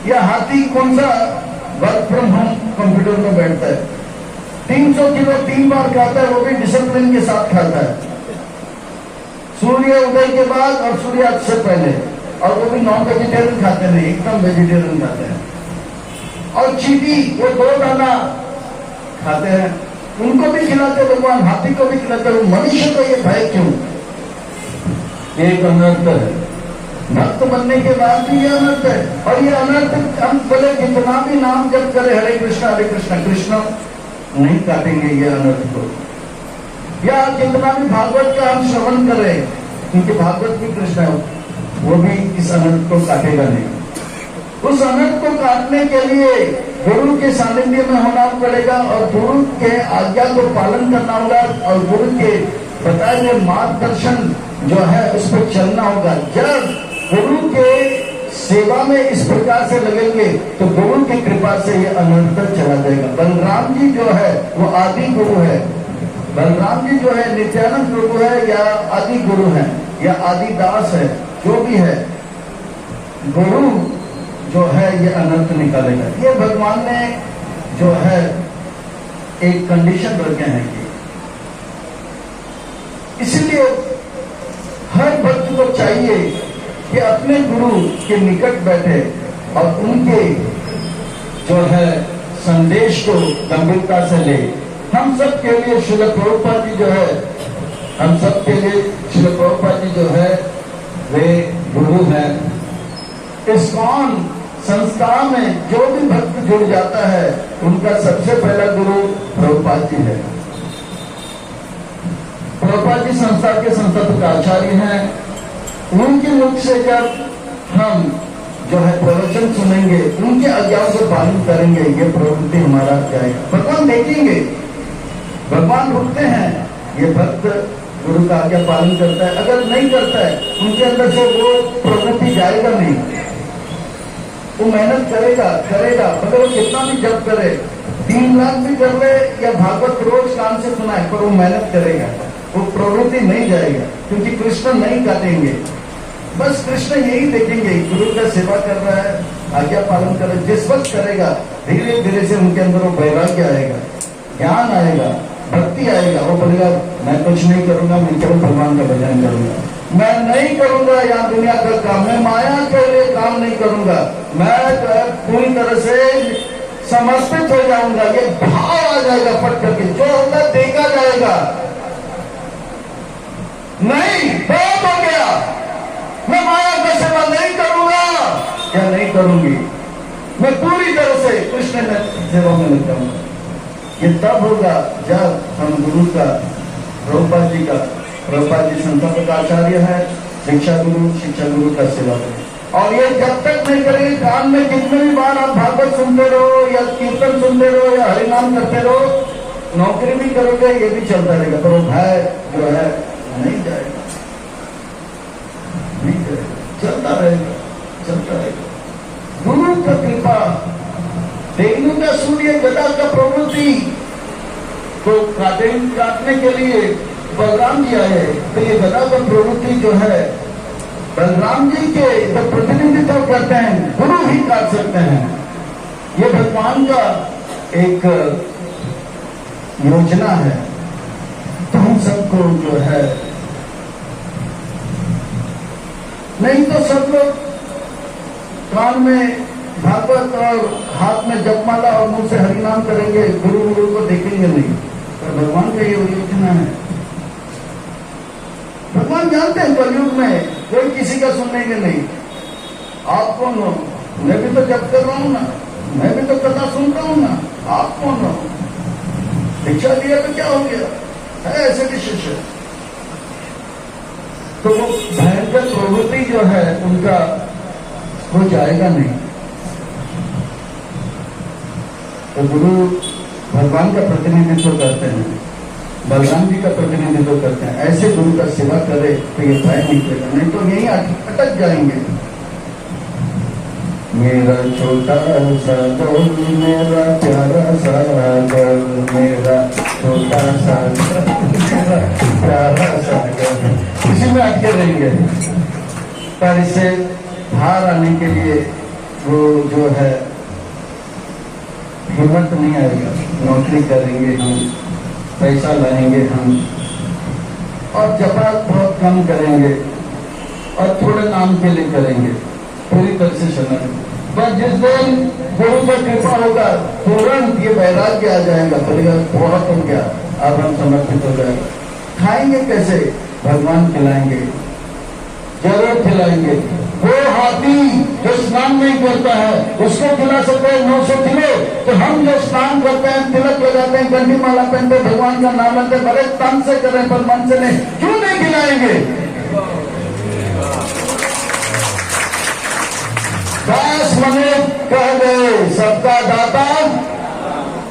या हाथी कौन सा वर्क फ्रॉम होम कंप्यूटर में बैठता है? 300 किलो 3 बार खाता है, वो भी डिसिप्लिन के साथ खाता है, सूर्य उदय के बाद और सूर्यास्त से पहले, और वो भी नॉन वेजिटेरियन खाते नहीं, एकदम वेजिटेरियन खाते हैं। और चींटी वो 2 दाना खाते हैं, उनको भी खिलाते भगवान, हाथी को भी खिलाते। मनुष्य को ये भय क्यों? एक अनर्थ है। भक्त बनने के बाद भी ये अनर्थ है। और ये अनर्थ हम बोले जितना भी नाम जप करे हरे कृष्णा कृष्ण नहीं काटेंगे ये अनर्थ को। या जितना भी भागवत का हम श्रवण करें, क्योंकि भागवत भी कृष्ण है, वो भी इस अनर्थ को काटेगा नहीं। उस अनर्थ को काटने के लिए गुरु के सानिध्य में होना पड़ेगा और गुरु के आज्ञा को पालन करना होगा और गुरु के बताए हुए मार्गदर्शन जो है उस पर चलना होगा। जब गुरु के सेवा में इस प्रकार से लगेंगे तो गुरु की कृपा से ये अनंत चला जाएगा। बलराम जी जो है वो आदि गुरु है। बलराम जी जो है नित्यानंद प्रभु है या आदि गुरु है या आदि दास है, जो भी है, गुरु जो है ये अनंत निकालेगा। ये भगवान ने जो है एक कंडीशन रखे हैं कि इसलिए हर भक्त को चाहिए कि अपने गुरु के निकट बैठे और उनके जो है संदेश को गंभीरता से ले। हम सब के लिए श्रील प्रभुपाद जी जो है, हम सब के लिए श्रील प्रभुपाद जी जो है वे गुरु हैं। इस्कॉन संस्था में जो भी भक्त जुड़ जाता है उनका सबसे पहला गुरु प्रभुपाद जी है। प्रभुपाद जी संस्था के संस्थापक आचार्य हैं। उनके मुख से जब हम जो है प्रवचन सुनेंगे, उनके आज्ञाओं को पालन करेंगे, ये प्रवृत्ति हमारा जाएगा। भगवान देखेंगे, भगवान रुकते हैं, ये भक्त गुरु का आज्ञा पालन करता है। अगर नहीं करता है, उनके अंदर से वो प्रवृत्ति जाएगा नहीं। वो मेहनत करेगा, मगर वो कितना भी जप करे, 3 लाख भी कर ले या भागवत रोज कान से सुना है, पर वो मेहनत करेगा, वो प्रवृत्ति नहीं जाएगा, क्योंकि कृष्ण नहीं काटेंगे। बस कृष्ण यही देखेंगे, गुरु का सेवा कर रहा है, आज्ञा पालन कर रहा है। जिस वक्त करेगा धीरे धीरे से उनके अंदर वो वैराग्य आएगा, ज्ञान आएगा, भक्ति आएगा। वो बोलेगा मैं कुछ नहीं करूंगा, मैं केवल भगवान का भजन करूंगा, मैं नहीं करूंगा यहाँ दुनिया का काम, मैं माया के लिए काम नहीं करूंगा, मैं पूरी तरह से समर्पित हो जाऊंगा। ये भाव आ जाएगा फट करके, जो होगा देखा जाएगा। नहीं, बहुत हो गया, मैं माया का सेवा नहीं करूंगा या नहीं करूंगी, मैं पूरी तरह से कृष्ण में सेवा में लग जाऊंगा। ये तब होगा जब हम गुरु का, प्रभुपाद जी संस्थापक आचार्य है, शिक्षा गुरु का सेवा करें। और ये जब तक नहीं करेंगे, कान में जितने भी बार आप भागवत सुनते रहो या कीर्तन सुनते रहो या हरिनाम करते रहो, नौकरी भी करोगे ये भी चलता रहेगा, पर वो भय जो है नहीं जाएगा, नहीं जाएगा, चलता रहेगा। गुरु का कृपा, देखने का सूर्य गदा का प्रवृत्ति तो काटने के लिए बलराम जी आए, तो ये गदा का प्रवृत्ति जो है बलराम जी के तो प्रतिनिधित्व करते हैं, गुरु ही काट सकते हैं। ये भगवान का एक योजना है। तो हम सबको जो है, नहीं तो सब लोग कान में भागवत और हाथ में जपमाला और मुंह से हरिनाम करेंगे, गुरु को देखेंगे नहीं। पर भगवान का ये योजना है। भगवान जानते हैं कलयुग में कोई किसी का सुनने के नहीं। आप कौन हो? मैं भी तो जप कर रहा हूं ना, मैं भी तो कथा सुन रहा हूं ना, आप कौन हो? दीक्षा दिया तो क्या हो गया? है ऐसे भी शिष्य। तो वो भयंकर प्रवृत्ति जो है उनका वो जाएगा नहीं। तो गुरु भगवान का प्रतिनिधित्व करते हैं, बलराम जी का प्रतिनिधित्व करते हैं। ऐसे गुरु का सेवा करे तो ये भय निकलेगा, नहीं तो यही अटक जाएंगे। मेरा छोटा सा गोल, मेरा प्यारा सा गोल, मेरा छोटा सा मेरा प्यारा सा गोल, इसी में अटके रहेंगे। पर इसे बाहर आने के लिए वो जो है हिम्मत नहीं आएगा। नौकरी करेंगे हम, पैसा लाएंगे हम, और जपा बहुत कम करेंगे और थोड़े नाम के लिए करेंगे, पूरी तरह से चलेंगे। बस जिस दिन गुरु का कृपा होगा तुरंत ये वैराग्य आ जाएगा, बोलेगा बहुत हो गया, अब हम समर्पित हो जाएगा। खाएंगे कैसे? भगवान खिलाएंगे, जरूर खिलाएंगे। वो हाथी जो स्नान नहीं करता है उसको खिला सकते हैं 900 किलो, तो हम जो स्नान करते हैं, तिलक लगाते हैं, गंडी माला पहनते, भगवान का नाम लेते, बड़े तन से करें पर मन से नहीं, क्यों नहीं खिलाएंगे? 10 मिनट कह गए सबका दाता,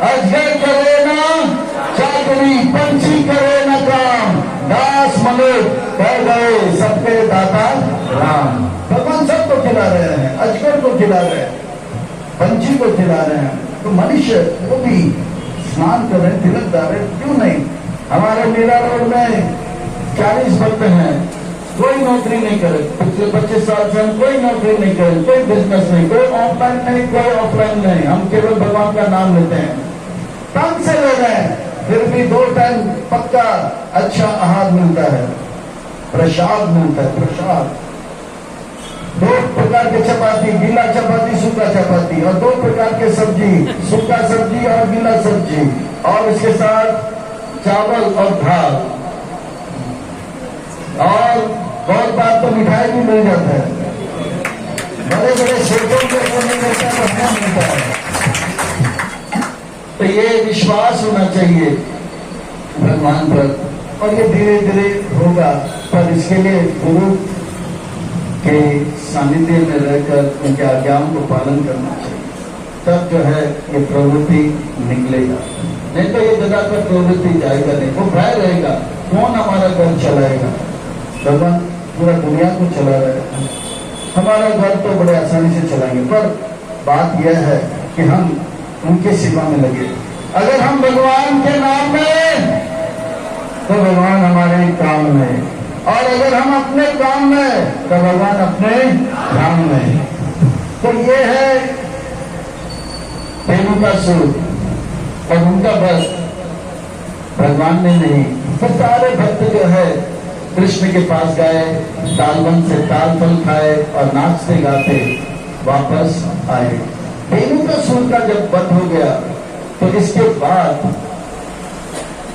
अजगर करे ना चाकरी, पंछी करे ना काम, 10 मिनट कह गए सबके दाता राम। भगवान सबको खिला रहे हैं, अजगर को खिला रहे हैं, पंछी को खिला रहे हैं। तो मनुष्य वो भी स्नान कर रहे हैं, तिलक डाल रहे हैं, क्यों नहीं? हमारे मीरा रोड में 40 भक्त हैं, कोई नौकरी नहीं करे, पिछले 25 साल से हम कोई नौकरी नहीं करे, कोई बिजनेस नहीं, कोई ऑनलाइन नहीं, कोई ऑफलाइन नहीं, हम केवल भगवान का नाम लेते हैं, तन से ले रहे हैं। फिर भी 2 टाइम पक्का अच्छा आहार मिलता है, प्रसाद मिलता है, प्रसाद। 2 प्रकार के चपाती, गीला चपाती, सूखा चपाती, और 2 प्रकार के सब्जी, सूखा सब्जी और गीला सब्जी, और इसके साथ चावल और दाल, और बहुत बार तो मिठाई भी मिल जाता है, बड़े बड़े शेखों के नहीं मिलता है, तो मिलता है। तो ये विश्वास होना चाहिए भगवान पर, और ये धीरे धीरे होगा। पर इसके लिए गुरु के सानिध्य में रहकर उनके आज्ञाओं को पालन करना चाहिए, तब जो है ये प्रवृत्ति निकलेगा। नहीं तो ये जगह पर प्रवृत्ति जाएगा नहीं, वो भय रहेगा, कौन हमारा घर चलाएगा? भगवान पूरा दुनिया को चला रहे हैं, हमारा घर तो बड़े आसानी से चलाएंगे। पर बात यह है कि हम उनके सेवा में लगे, अगर हम भगवान के नाम में तो भगवान हमारे काम में, और अगर हम अपने काम में तो भगवान अपने धाम में। तो ये है रेणुकासुर और उनका बस भगवान ने नहीं, तो सारे भक्त जो है कृष्ण के पास गए, तालवन से ताल फल खाए और नाचते गाते वापस आए। रेणुकासुर का जब वध हो गया तो इसके बाद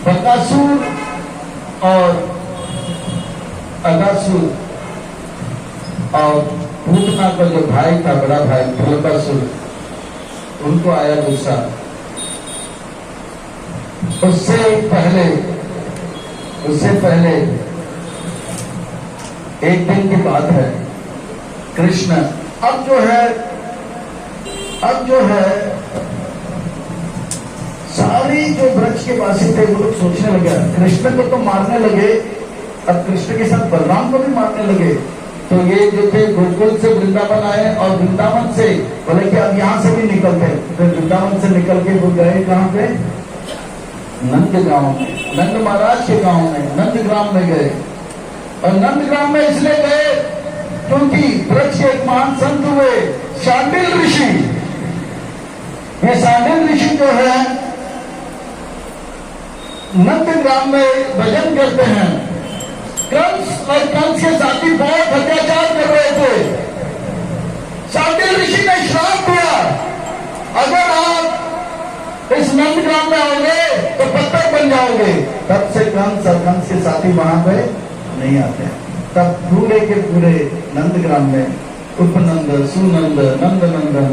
बकासुर और अगासुर और पूतना का जो भाई था, बड़ा भाई बकासुर, उनको आया गुस्सा। उससे पहले एक दिन की बात है, कृष्ण अब जो है सारी जो ब्रज के वासी थे वो लोग सोचने लगे कृष्ण को तो मारने लगे, अब कृष्ण के साथ बलराम को भी मारने लगे। तो ये जो थे गोकुल से वृंदावन आए और वृंदावन से बोले कि अब यहां से भी निकलते हैं। तो वृंदावन से निकल के वो गए कहां पे? नंद गांव में, नंद महाराज के गांव में, नंदग्राम में गए। और नंदग्राम में इसलिए गए क्योंकि ब्रज के एक महान संत हुए शांडिल ऋषि। ये शांडिल ऋषि जो है नंदग्राम में भजन करते हैं। कंस और कंस के साथी बहुत अत्याचार कर रहे थे। शांडिल ऋषि ने श्राप दिया, अगर आप इस नंदग्राम में आओगे तो पत्थर बन जाओगे। तब से कंस और कंस के साथी वहां पे नहीं आते। तब पूरे के पूरे नंदग्राम में उपनंद, सुनंद, नंदनंदन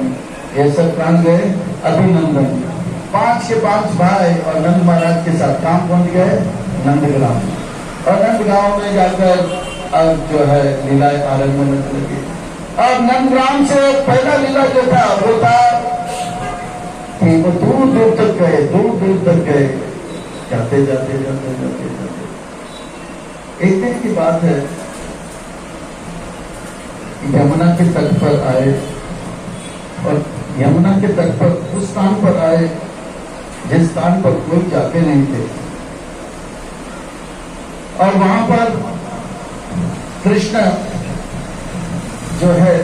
ये सब कहां गए? अभिनंदन। 5 के 5 भाई और नंद महाराज के साथ काम पहुंच गए नंदग्राम। और नंदगांव में जाकर अब जो है लीलाएं आरंभ होने लगी। अब नंदग्राम से पहला लीला जो था वो था कि वो दूर दूर तक गए, जाते जाते एक दिन की बात है, यमुना के तट पर आए और यमुना के तट पर उस स्थान पर आए जिस स्थान पर कोई जाते नहीं थे। और वहां पर कृष्ण जो है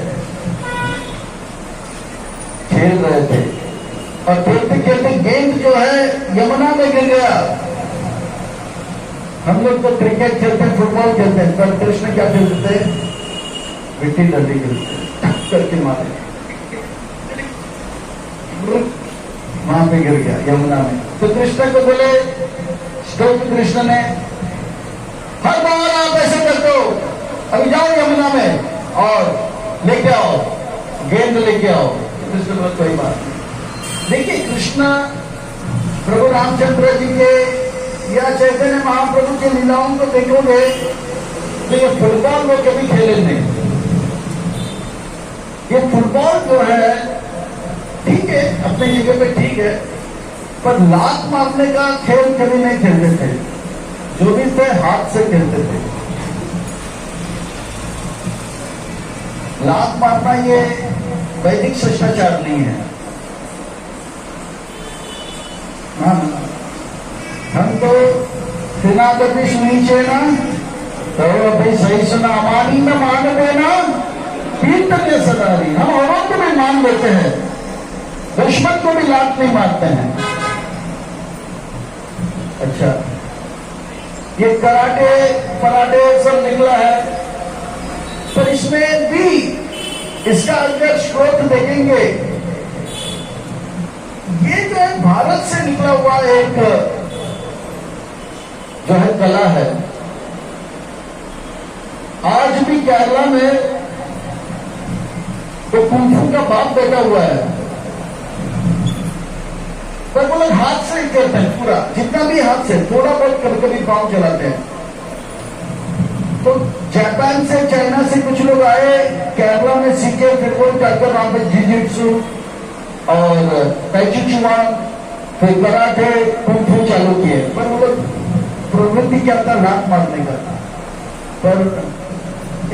खेल रहे थे और खेलते खेलते गेंद जो है यमुना में गिर गया। हम लोग तो क्रिकेट खेलते हैं, फुटबॉल खेलते हैं, पर कृष्ण क्या खेलते थे? मिट्टी डंडी खेलते करके मारे, वहां पे गिर गया यमुना में। तो कृष्ण को बोले, स्टोक कृष्ण ने, हर बार आप ऐसे करते हो, अभी जाओ यमुना में और लेके आओ, गेंद लेके आओ। कृष्ण बोले कोई बात नहीं। देखिए कृष्ण प्रभु रामचंद्र जी के या चैतन्य महाप्रभु के लीलाओं को देखोगे तो ये फुटबॉल वो कभी खेले नहीं। ये फुटबॉल जो है ठीक है, अपनी जगह पे ठीक है, पर लात मारने का खेल कभी नहीं खेलते थे। जो भी थे हाथ से खेलते थे। लात मारना ये वैदिक शिष्टाचार नहीं है। हाँ, हम तो सुना कभी सुनी छे ना, तो अभी सही सुना, हमारी न मान देना पीठ के सदारी। हम औरों को भी मान लेते हैं, दुश्मन को भी लात नहीं मारते हैं। अच्छा, ये कराटे पराठे सब निकला है, पर इसमें भी इसका अगर स्रोत देखेंगे, ये जो है भारत से निकला हुआ एक जो है कला है। आज भी केरला में तो कुंफू का बाप बैठा हुआ है, पर वो लोग हाथ से ही करते हैं पूरा, जितना भी हाथ से, थोड़ा बहुत कभी कभी पांव चलाते हैं। तो जापान से, चाइना से कुछ लोग आए, केरला में सीखे, फिर वो जाकर वहां पे जिजित्सु और तैचुचुआन, फिर कराटे, कुंफू चालू किए। पर वो लोग प्रवृत्ति क्या था? लात मारने का था। पर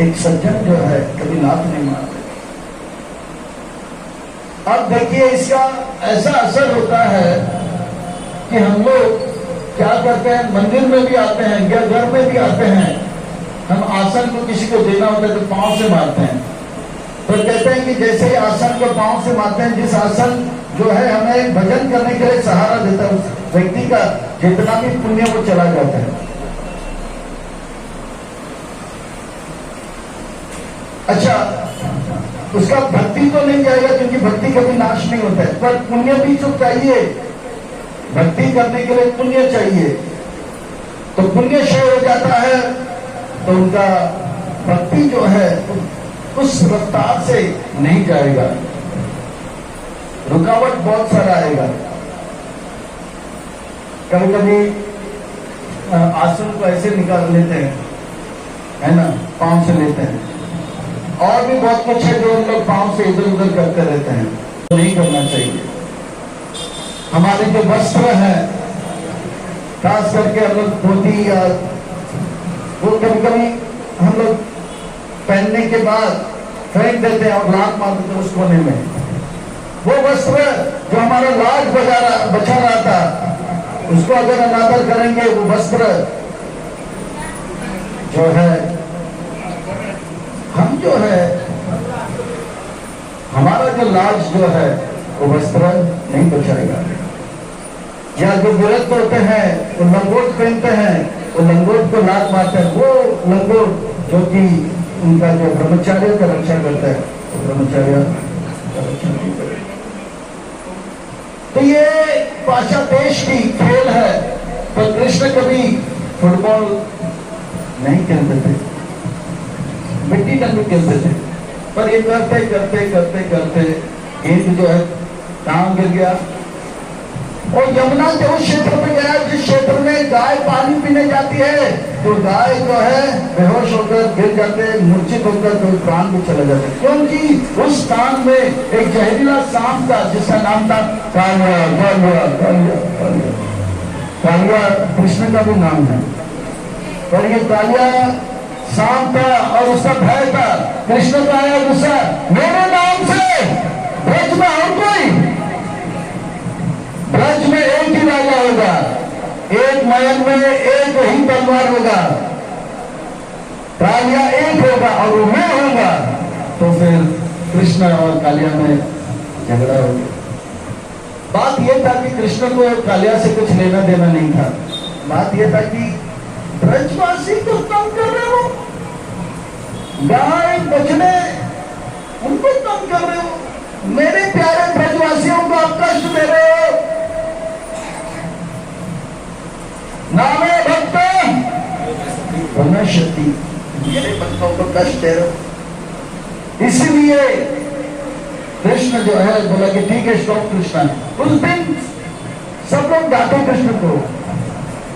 एक सज्जन जो है कभी लात नहीं मारते। अब देखिए इसका ऐसा असर होता है कि हम लोग क्या करते हैं, मंदिर में भी आते हैं या घर में भी आते हैं, हम आसन को किसी को देना होता है तो पांव से मारते हैं। तो कहते हैं कि जैसे ही आसन को पांव से मारते हैं, जिस आसन जो है हमें भजन करने के लिए सहारा देता है, उस व्यक्ति का जितना भी पुण्य वो चला जाता है। अच्छा, उसका भक्ति तो नहीं जाएगा क्योंकि भक्ति कभी नाश नहीं होता है, पर पुण्य भी तो चाहिए। भक्ति करने के लिए पुण्य चाहिए, तो पुण्य क्षय हो जाता है तो उनका भक्ति जो है उस रफ्तार से नहीं जाएगा, रुकावट बहुत सारा आएगा। कभी कभी आसन को ऐसे निकाल लेते हैं, है ना, पांव से लेते हैं, और भी बहुत कुछ है जो हम लोग पांव से इधर उधर करते रहते हैं, तो नहीं करना चाहिए। हमारे जो वस्त्र है, खास करके हम लोग धोती या वो कभी कभी हम लोग पहनने के बाद फेंक देते हैं और लात मार देते हैं उस कोने में। वो वस्त्र जो हमारा लाज बचा रहा था, उसको अगर अनादर करेंगे, वो वस्त्र जो है, हम जो है, हमारा जो लाज जो है वो वस्त्र नहीं बचाएगा। या जो विरक्त होते हैं वो लंगोट पहनते हैं, वो लंगोट को लात मारते हैं, वो लंगोट जो कि उनका जो ब्रह्मचार्य का रक्षा करता है, वो ब्रह्मचार्य का रक्षा नहीं करेगा। तो ये पाश्चात्य देश की खेल है। तो कृष्ण कभी फुटबॉल नहीं खेलते थे, मिट्टी डंडी खेलते थे, पर ये करते करते करते करते गेंद जो है टांग गिर गया और यमुना के उस क्षेत्र में गया जिस क्षेत्र में गाय पानी पीने जाती है, तो गाय जो है बेहोश होकर गिर जाते, मूर्छित होकर तो प्राण भी चले जाते, क्योंकि उस स्थान में एक जहरीला सांप था जिसका नाम था कालिया। कालिया कालिया कालिया कालिया कृष्ण का भी नाम है, और ये कालिया सांप था और उसका भय था। कृष्ण का आया गुस्सा, मेरे नाम से ब्रज में और कोई, ब्रज में एक ही राजा होगा, एक मयन में एक ही तलवार होगा, कालिया एक होगा और वो मैं होगा। तो फिर कृष्ण और कालिया में झगड़ा हो गया। बात यह था कि कृष्ण को कालिया से कुछ लेना देना नहीं था, बात यह था कि ब्रजवासी को तंग कर रहे हो, गाय बछड़े उनको तंग कर रहे हो, मेरे प्यारे ब्रजवासियों को आप कष्ट दे रहे हो। नामे भक्त शक्ति, मेरे भक्तों को कष्ट दे रहे हो। इसलिए कृष्ण जो है बोला कि ठीक है, स्टॉप कृष्ण। उस दिन सब लोग गाते कृष्ण को,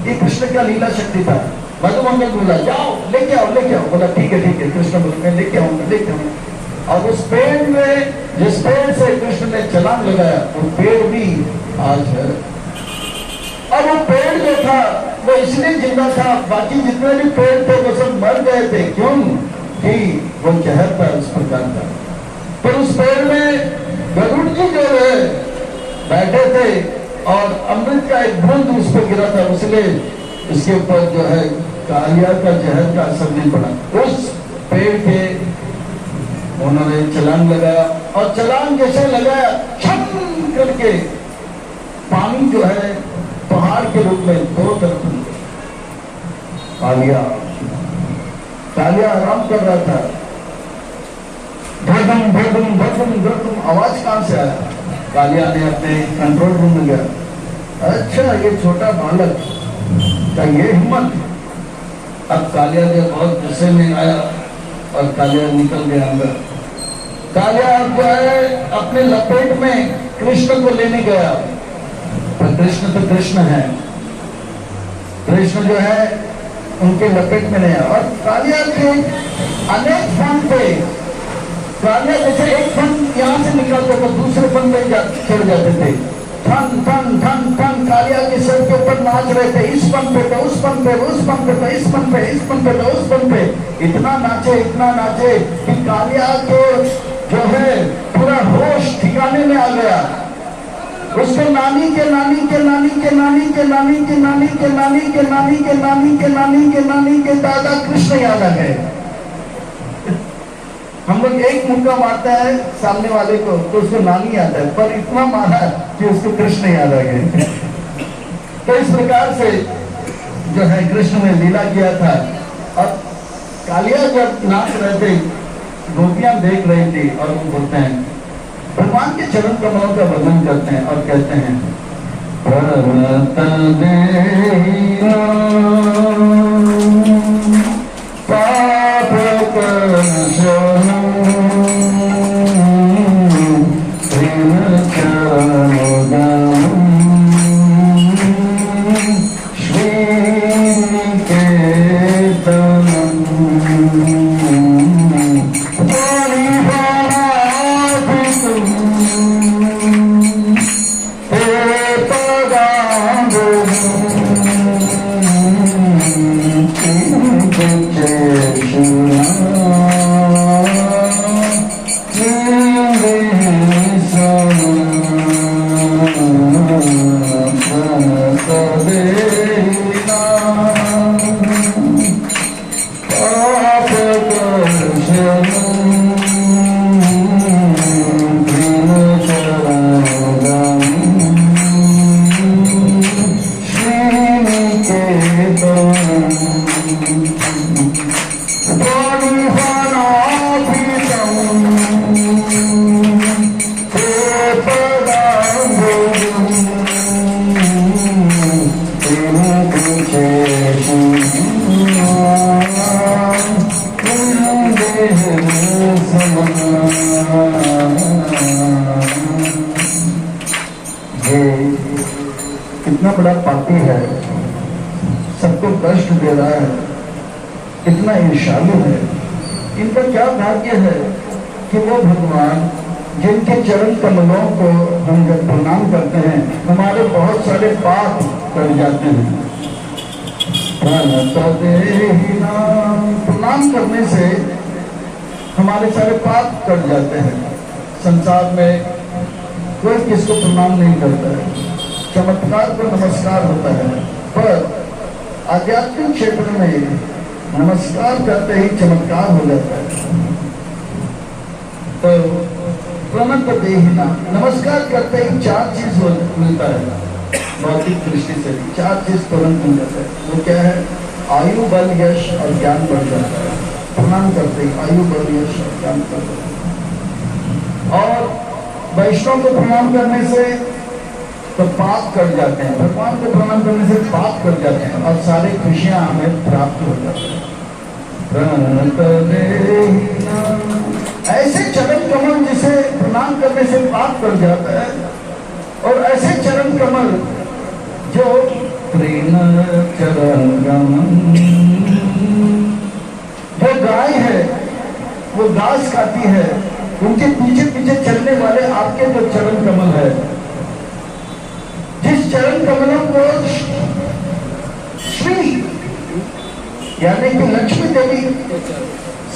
ये कृष्ण का लीला शक्ति था। मधुमंगल बोला जाओ लेके आओ लेके आओ, बोला ठीक है कृष्ण बोला मैं लेके आऊंगा लेके आऊंगा। और उस पेड़ में, जिस पेड़ से कृष्ण ने छलांग लगाया, वो पेड़ भी आज है। अब वो पेड़ जो था वो इसलिए जिंदा था, बाकी जितने भी पेड़ थे वो सब मर गए थे, क्यों कि वो जहर था उस प्रकार का। पर उस पेड़ में गरुड़ जी जो है बैठे थे और अमृत का एक बूंद उस पर गिरा था, इसलिए इसके ऊपर जो है कालिया का जहर का असर नहीं पड़ा। उस पेड़ के उन्होंने छलांग लगाया और छलांग जैसे लगाया, छम करके पानी जो है पहाड़ के रूप में दो तरफ कालिया कालिया आराम कर रहा था। धड़धम धड़धम धड़धम धड़धम आवाज कहां से आया? कालिया ने अपने कंट्रोल रूम में गया, अच्छा ये छोटा बालक का ये हिम्मत। अब कालिया ने बहुत गुस्से में आया और कालिया निकल गया अंदर। कालिया जो है अपने लपेट में कृष्ण को लेने गया, पर कृष्ण तो कृष्ण है, कृष्ण जो है उनके लपेट में नहीं आया। और कालिया के अनेक फन थे, कालिया जैसे एक फन यहाँ से निकलते तो दूसरे फन में चढ़ जाते थे। थन थन थन थन कालिया के सर के ऊपर नाच रहे थे, इस पन पे तो उस पन पे, उस पन पे तो इस पन पे, इस पन पे तो उस पन पे। इतना नाचे कि कालिया को जो है पूरा होश ठिकाने में आ गया। उसको नानी के नानी के नानी के नानी के नानी के नानी के नानी के नानी के नानी के नानी के नानी के दादा कृष्ण याद आ गए। हम लोग एक मुक्का मारता है सामने वाले को तो उसको नानी याद है, पर इतना मारा कि उसको कृष्ण याद आ गए। तो इस प्रकार से जो है कृष्ण ने लीला किया था। और कालिया जब नाच रहे थे, गोपियां देख रही थी और वो बोलते हैं, भगवान के चरण कमलों का वर्णन करते हैं और कहते हैं भरत देना पाप कर्षणं प्रेम चरणोदयं कितना बड़ा पापी है, सबको कष्ट दे रहा है, कितना ईर्ष्यालु है। इनका क्या भाग्य है कि वो भगवान जिनके चरण कमलों को हम जब प्रणाम करते हैं हमारे बहुत सारे पाप कर जाते हैं। प्रणाम करने से हमारे सारे पाप कट जाते हैं। संसार में कोई किसको प्रणाम नहीं करता है, चमत्कार को नमस्कार होता है, पर आध्यात्मिक क्षेत्र में नमस्कार करते ही चमत्कार हो जाता है। तो प्रणत देहिना, नमस्कार करते ही चार चीज मिलता है। भौतिक दृष्टि से चार चीज तुरंत मिल जाता है। वो क्या है? आयु, बल, यश और ज्ञान बढ़ जाता है प्रणाम करते ही। आयु, बल, यश और ज्ञान बढ़ जाता है। और वैष्णव को प्रणाम करने से तो पाप कट जाते हैं, भगवान को प्रणाम करने से पाप कट जाते हैं और सारी खुशियां हमें प्राप्त हो जाती हैं। ऐसे चरण कमल जिसे प्रणाम करने से पाप कट जाता है, और ऐसे चरण कमल जो प्रेम चरण कमल, जो गाय है वो घास खाती है, उनके पीछे पीछे चलने वाले आपके जो चरण कमल है, जिस चरण कमलों को श्री यानी कि लक्ष्मी देवी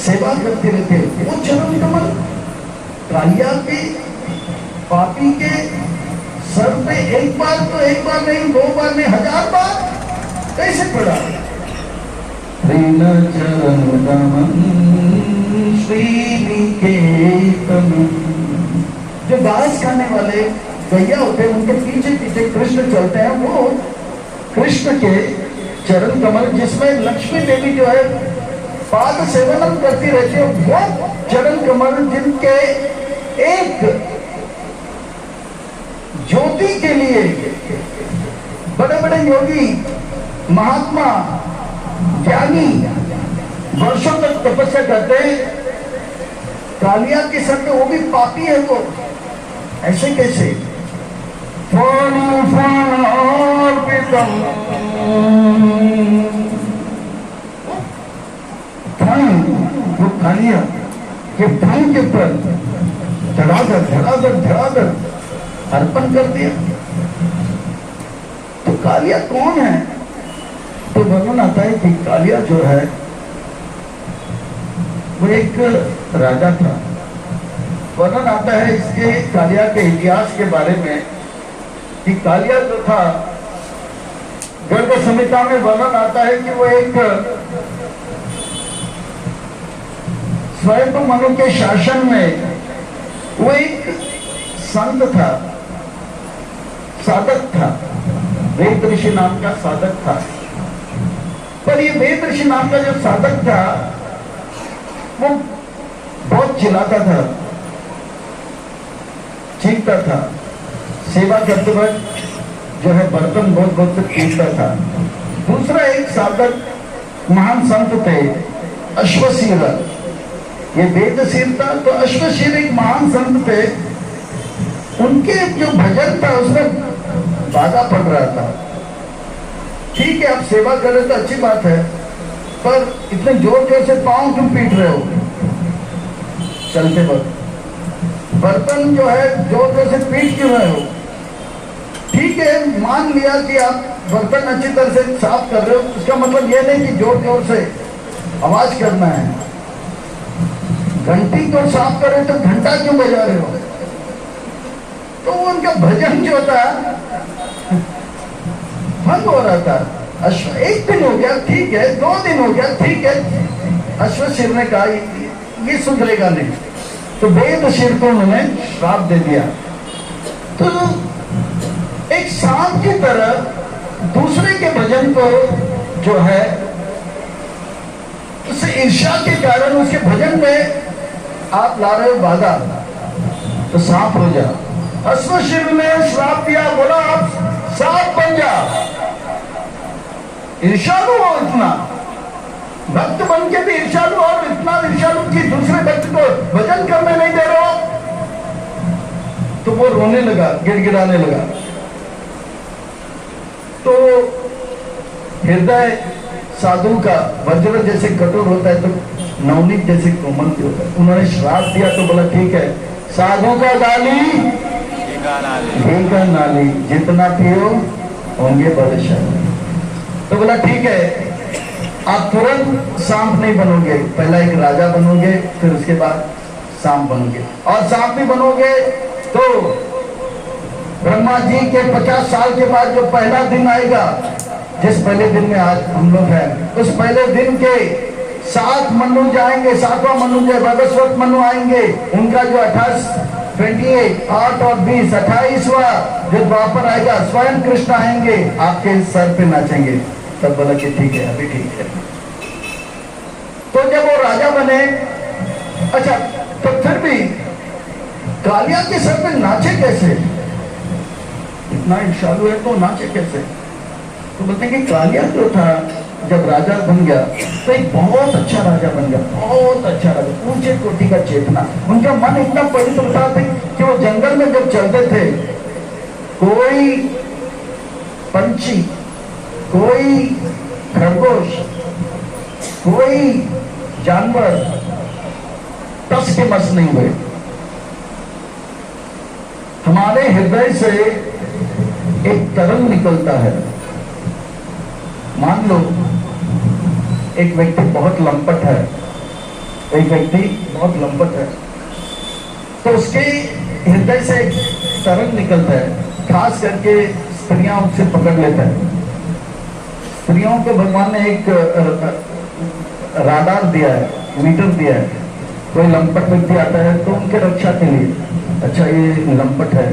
सेवा करते रहते, वो चरण कमल कालिया के पापी के सर पे एक बार तो एक बार नहीं, दो बार नहीं, 1000 बार कैसे पड़ा? चरण कमल श्रीनिकेतन, जो घास खाने वाले गैया होते हैं उनके पीछे पीछे कृष्ण चलते हैं, वो कृष्ण के चरण कमल जिसमें लक्ष्मी देवी जो है पाद सेवनम करती रहती है, वो चरण कमल जिनके एक ज्योति के लिए बड़े बड़े योगी, महात्मा, ज्ञानी वर्षों तक तपस्या करते हैं। कालिया के सर पे वो भी पापी है, वो ऐसे कैसे? वो कालिया के फल के ऊपर धड़ाधड़ धड़ाधड़ धड़ाधड़ अर्पण कर दिया। तो कालिया कौन है? तो वर्णन आता है कि कालिया जो है वो एक राजा था। वर्णन आता है इसके कालिया के इतिहास के बारे में कि कालिया जो था, गर्ग संहिता में वर्णन आता है कि वो एक स्वयं मनु के शासन में वो एक संत था, साधक था, वेद ऋषि नाम का साधक था। पर ये वेद ऋषि नाम का जो साधक था वो बहुत चिल्लाता था, चीखता था, सेवा करते वक्त जो है बर्तन बहुत बहुत पीटता था। दूसरा एक साधक महान संत थे अश्वशील, ये वेदशील था तो अश्वशील एक महान संत थे। उनके जो भजन था उसमें बाधा पड़ रहा था। ठीक है, आप सेवा कर रहे तो अच्छी बात है, पर इतने जोर जोर से पांव क्यों पीट रहे हो चलते वक्त? बर्तन जो है जोर जोर से पीट क्यों रहे हो? ठीक है, मान लिया कि आप बर्तन अच्छी तरह से साफ कर रहे हो, उसका मतलब यह नहीं कि जोर जोर से आवाज करना है। घंटी को साफ कर रहे तो घंटा क्यों बजा रहे हो? तो उनका भजन जो था भंग हो रहा था। एक दिन हो गया ठीक है, 2 दिन हो गया ठीक है, अश्वशील ने कहा ये सुधरेगा नहीं, तो वेदशील को उन्होंने श्राप दे दिया। तो एक सांप की तरह दूसरे के भजन को जो है उससे ईर्ष्या के कारण उसके भजन में आप ला रहे हो बाधा, तो सांप हो जा। अश्वशील ने श्राप दिया, बोला आप सांप बन जा, ईर्ष्यालु हो इतना, भक्त बन के भी ईर्ष्यालु, और इतना ईर्ष्यालु कि दूसरे भक्त को भजन करने नहीं दे रहे हो। तो वो रोने लगा, गिड़गिड़ाने लगा। तो हृदय साधु का वज्र जैसे कठोर होता है तो नवनीत जैसे कोमल भी होता है। उन्होंने श्राप दिया तो बोला ठीक है, साधु का गाली घी का नाली, जितना पियो होंगे बदशाली। तो बोला ठीक है, आप तुरंत सांप नहीं बनोगे, पहला एक राजा बनोगे, फिर उसके बाद सांप बनोगे। और सांप भी बनोगे तो ब्रह्मा जी के 50 साल के बाद जो पहला दिन आएगा, जिस पहले दिन में आज हम लोग हैं, उस पहले दिन के 7 मनु जाएंगे, 7वां मनु जो भगवत मनु आएंगे, उनका जो 28 8 और 20 28वां जो द्वापर आएगा, स्वयं कृष्ण आएंगे, आपके सर पे नाचेंगे। तब बोला कि ठीक है, अभी ठीक है। तो जब वो राजा बने, अच्छा तो फिर भी कालिया के सर पे नाचे कैसे? इतना ईर्ष्यालु है तो नाचे कैसे? तो बोलते हैं कि कालिया जो था जब राजा बन गया तो एक बहुत अच्छा राजा बन गया, बहुत अच्छा राजा, ऊंचे कोटि का चेतना। उनका मन इतना पवित्र था कि वो जंगल में जब चलते थे, कोई पंछी, कोई खरगोश, कोई जानवर टस के मस नहीं हुए। हमारे हृदय से एक तरंग निकलता है। मान लो एक व्यक्ति बहुत लंपट है, एक व्यक्ति बहुत लंपट है, तो उसके हृदय से एक तरंग निकलता है, खास करके स्त्रियां उससे पकड़ लेता है। स्त्रियों को भगवान ने एक राडार दिया है, मीटर दिया है। कोई लंपट व्यक्ति आता है तो उनके रक्षा के लिए, अच्छा ये लंपट है,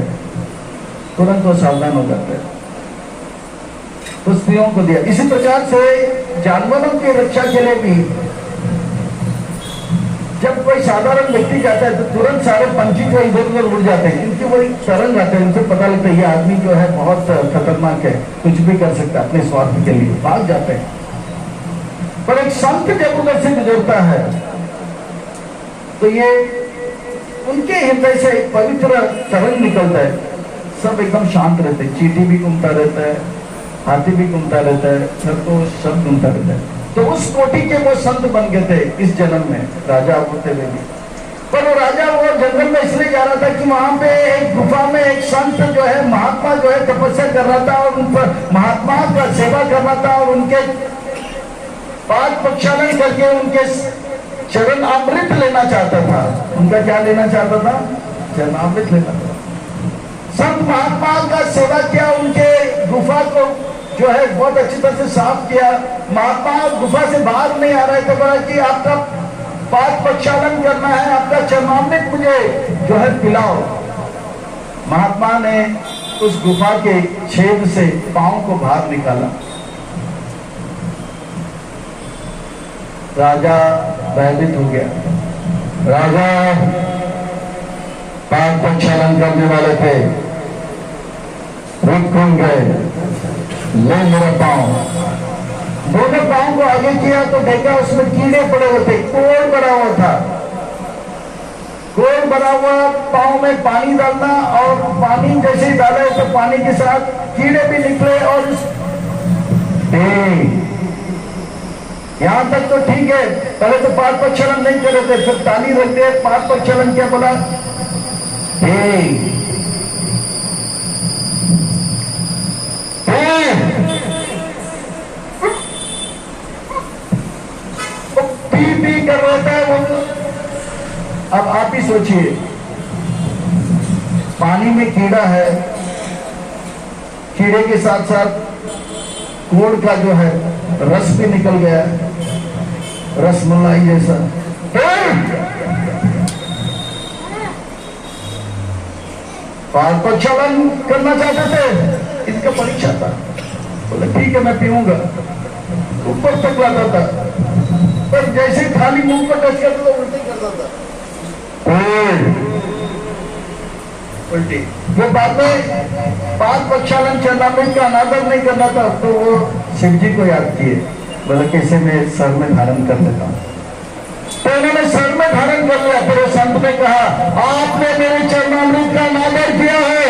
तुरंत वो सावधान हो जाता है, तो स्त्रियों को दिया। इसी प्रकार से जानवरों की रक्षा के लिए भी जब कोई साधारण व्यक्ति जाता है तो तुरंत सारे पंछी जो इधर उधर उड़ जाते हैं, क्योंकि वो एक तरंग आता है, उनसे पता लगता है ये आदमी जो है बहुत खतरनाक है, कुछ भी कर सकता है, अपने स्वार्थ के लिए भाग जाते हैं। पर एक संत जब उधर से गुजरता है तो ये उनके हृदय से एक पवित्र तरंग निकलता है, सब एकदम शांत रहते हैं। चींटी भी घूमता रहता है, हाथी भी घूमता रहता है, खरगोश सब घूमता रहता है। तो उस कोटि के वो संत बन गए थे इस जन्म में, राजा होते हुए भी। पर वो राजा वो जंगल में इसलिए जा रहा था कि वहां पे एक गुफा में एक संत जो है, महात्मा जो है तपस्या कर रहा था, और उन पर महात्मा का सेवा करना था, और उनके पाद प्रक्षालन करके उनके चरण अमृत लेना चाहता था। उनका क्या लेना चाहता था? चरण अमृत लेना था। संत महात्मा का सेवा किया, उनके गुफा को जो है बहुत अच्छी तरह से साफ किया। महात्मा गुफा से बाहर नहीं आ रहे थे, बोला कि आपका पाद प्रक्षालन करना है, आपका चरणामृत मुझे जो है पिलाओ। महात्मा ने उस गुफा के छेद से पांव को बाहर निकाला। राजा भयभीत हो गया। राजा पाद प्रक्षालन करने वाले थे, रुक गए, ले मेरा पांव। दोनों पांव को आगे किया तो देखा उसमें कीड़े पड़े हुए थे, कोड़ बना हुआ था। कोड़ बना हुआ पांव में पानी डालना, और पानी जैसे ही डाले तो पानी के साथ कीड़े भी निकले। और यहां तक तो ठीक है, पहले तो पाद प्रक्षालन नहीं कर रहे थे, फिर ताली रखते हैं। पाद प्रक्षालन क्या बोला? पी कर रहा है वो। अब आप ही सोचिए, पानी में कीड़ा है, कीड़े के साथ साथ कोड़ का जो है रस भी निकल गया, रसमलाई जैसा। पाद प्रक्षालन करना चाहते थे, इनका परीक्षा था। बोले ठीक है मैं पीऊंगा, ऊपर तक लाता था, पर जैसे खाली मुंह पर टच करता था उल्टी करता था। उल्टी। वो बाद में पाद प्रक्षालन चरणामृत का अनादर नहीं करना था, तो वो शिव जी को याद किए। बोले कैसे मैं सर में धारण कर लेता हूँ, तो उन्होंने सर में धारण कर लिया। फिर संत ने कहा आपने मेरे चरणामृत का अनादर किया है,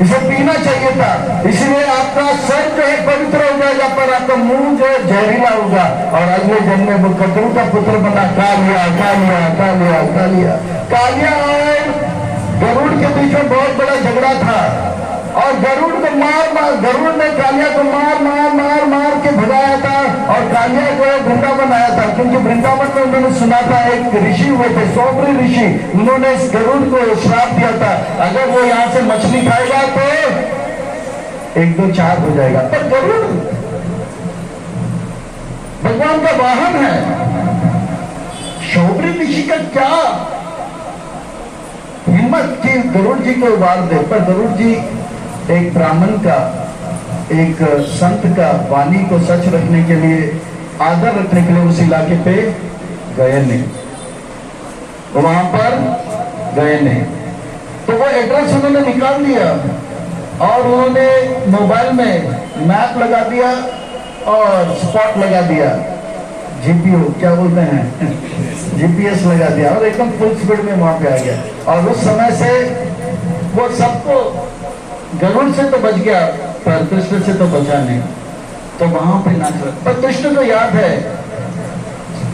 इसे पीना चाहिए था, इसलिए आपका सर जो है पवित्र हो जाएगा, पर आपका मुंह जो है जहरीला होगा, और अगले जन्म में वो कटरू का पुत्र बना। कालिया कालिया कालिया कालिया कालिया और गरुड़ के बीच में बहुत बड़ा झगड़ा था, और गरुड़ को गरुड़ ने कालिया को मार मार मार मार के भगाया था, और कालिया को वृंदावन आया था, क्योंकि वृंदावन में उन्होंने सुना था एक ऋषि हुए थे, सौम्री ऋषि, उन्होंने इस गरुड़ को श्राप दिया था, अगर वो यहाँ से मछली खाएगा तो 1 2 4 हो जाएगा। पर गरुड़ भगवान का वाहन है, सौम्री ऋषि का क्या हिम्मत कि गरुड़ जी को वार दे। पर गरुड़ जी एक ब्राह्मण का, एक संत का वाणी को सच रखने के लिए, आदर रखने के लिए उस इलाके पे गए नहीं, वहां पर गए नहीं। तो वो एड्रेस उन्होंने निकाल दिया, और उन्होंने मोबाइल में मैप लगा दिया और स्पॉट लगा दिया, जीपीओ क्या बोलते हैं जीपीएस लगा दिया, और एकदम फुल स्पीड में वहां पे आ गया। और उस समय से वो सबको, गरुड़ से तो बच गया पर कृष्ण से तो बचा नहीं, तो वहां पे नाच रहा। पर कृष्ण को याद है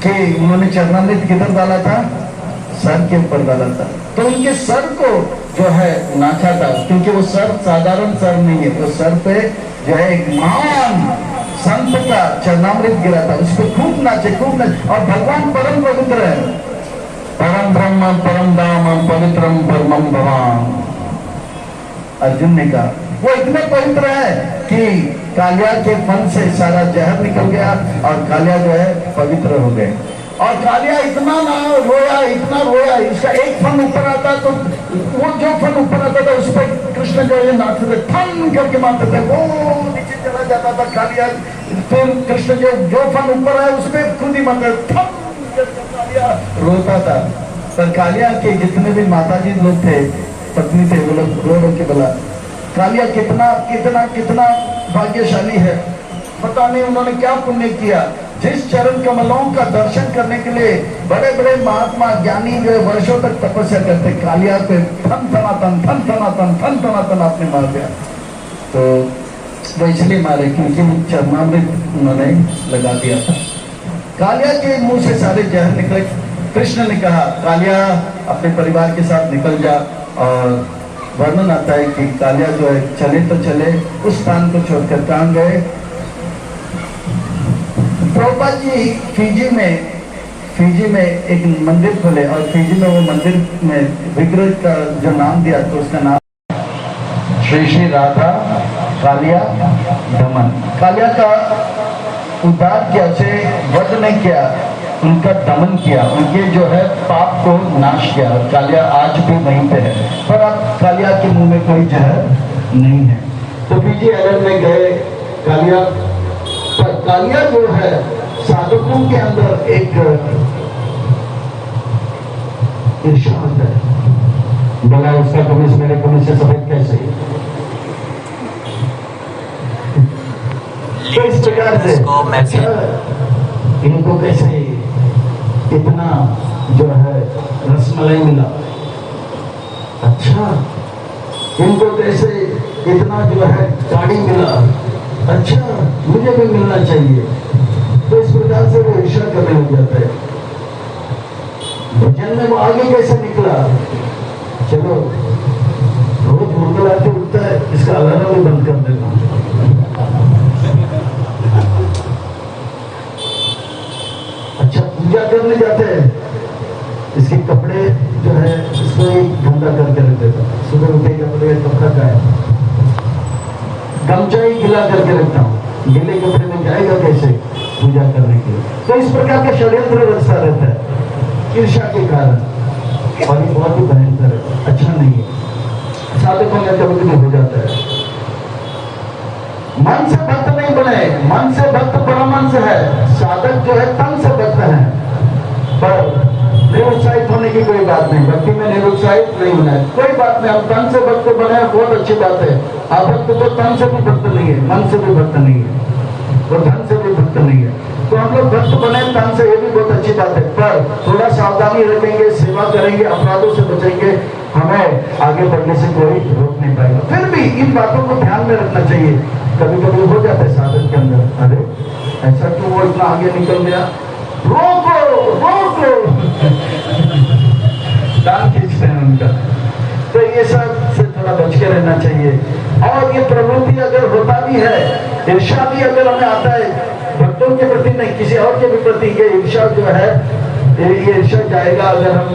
कि उन्होंने चरणामृत किधर डाला था, सर के ऊपर डाला था, तो उनके सर को जो है नाचा था, क्योंकि वो सर साधारण सर नहीं है, वो सर पे जो है एक महान संत का चरणामृत गिरा था, उसको खूब नाचे खूब नाचे। और भगवान परम पवित्र है, परम ब्रह्म परम धाम पवित्रम परमम भगवान। अर्जुन ने कहा वो इतने पवित्र है कि कालिया के फन से सारा जहर निकल गया, और कालिया जो है पवित्र हो गए। और कालिया इतना ना रोया, इतना रोया, इसका एक फन ऊपर आता तो वो जो फन ऊपर आता था उस पर कृष्ण जो है नाचते थे, फन करके मारते थे, वो नीचे चला जाता था कालिया। फिर कृष्ण जो फन ऊपर है उस पर खुद ही मारते, फन करके कालिया रोता था। पर कालिया के जितने भी माताजी लोग थे, पत्नी थे, वो लोग रो रो के बोला कालिया कितना कितना कितना भाग्यशाली है, पता नहीं उन्होंने क्या पुण्य किया, जिस चरण कमलों का दर्शन करने के लिए बड़े बड़े महात्मा ज्ञानी जो वर्षों तक तपस्या करते, कालिया पे थन थनातन आपने मार दिया। तो वो इसलिए मारे क्योंकि चरणामृत उन्होंने लगा दिया था। कालिया के मुंह से सारे जहर निकले। कृष्ण ने कहा कालिया अपने परिवार के साथ निकल जा, और वर्णन आता है कि कालिया जो है चले तो चले, उस स्थान को छोड़कर कहां गए। प्रभुपाद जी फिजी में एक मंदिर खोले, और फिजी में वो मंदिर में विग्रह का जो नाम दिया तो उसका नाम श्री श्री राधा कालिया दमन। कालिया का उद्धार किया से वध नहीं किया, उनका दमन किया, उनके जो है पाप को नाश किया। कालिया आज भी वहीं पे है, पर अब कालिया के मुंह में कोई जहर नहीं है। तो PGLN में गए कालिया, पर कालिया जो है साधकों के अंदर एक ईर्ष्या होता है, बोला उसका कमीज मेरे कमीज से सफेद कैसे। तो इस प्रकार से इनको कैसे इतना जो है रसमलाई मिला, अच्छा इनको कैसे इतना जो है गाड़ी मिला, अच्छा मुझे भी मिलना चाहिए। तो इस प्रकार से वो ईर्ष्या करने लग जाता है। भजन में वो आगे कैसे निकला, चलो रोज मुर्गलाते उठता है, इसका अलार्म भी बंद कर देना। अच्छा पूजा करने जाते हैं, इसके कपड़े जो है इसको एक गंदा करके रख देता, सुबह उठे कपड़े कपड़ा का है गमछा ही गिला करके रखता हूँ, गीले कपड़े में जाएगा कैसे पूजा करने के लिए। तो इस प्रकार का षड्यंत्र रचता रहता है ईर्ष्या के कारण, और ये बहुत ही भयंकर है, अच्छा नहीं है। साधकों में कभी कभी हो जाता है। मन से भक्त नहीं बने, मन से भक्त परमहंस से है। साधक जो है तन से भक्त है, पर निरुत्साहित होने की कोई बात नहीं, भक्ति में निरुत्साहित नहीं होना है, कोई बात नहीं। हम तन से भक्त बने बहुत अच्छी बात है। आप भक्त तो तन से भी भक्त नहीं है, मन से भी भक्त नहीं है, और धन से भी भक्त नहीं है। तो हम लोग भक्त बने तन से, ये भी बहुत अच्छी बात है, पर थोड़ा सावधानी रखेंगे, सेवा करेंगे, अपराधों से बचेंगे, हमें आगे बढ़ने से कोई रोक नहीं पाएगा। फिर भी इन बातों को ध्यान में रखना चाहिए। कभी कभी हो जाता है साधक के अंदर, अरे ऐसा क्यों वो इतना आगे निकल गया, रोको रोको दान खींचते हैं उनका। तो ये सब से थोड़ा बच के रहना चाहिए। और ये प्रवृत्ति अगर होता भी है, ईर्ष्या भी अगर हमें आता है भक्तों के प्रति नहीं, किसी और के भी प्रति, ये ईर्ष्या जो है ये ईर्ष्या जाएगा अगर हम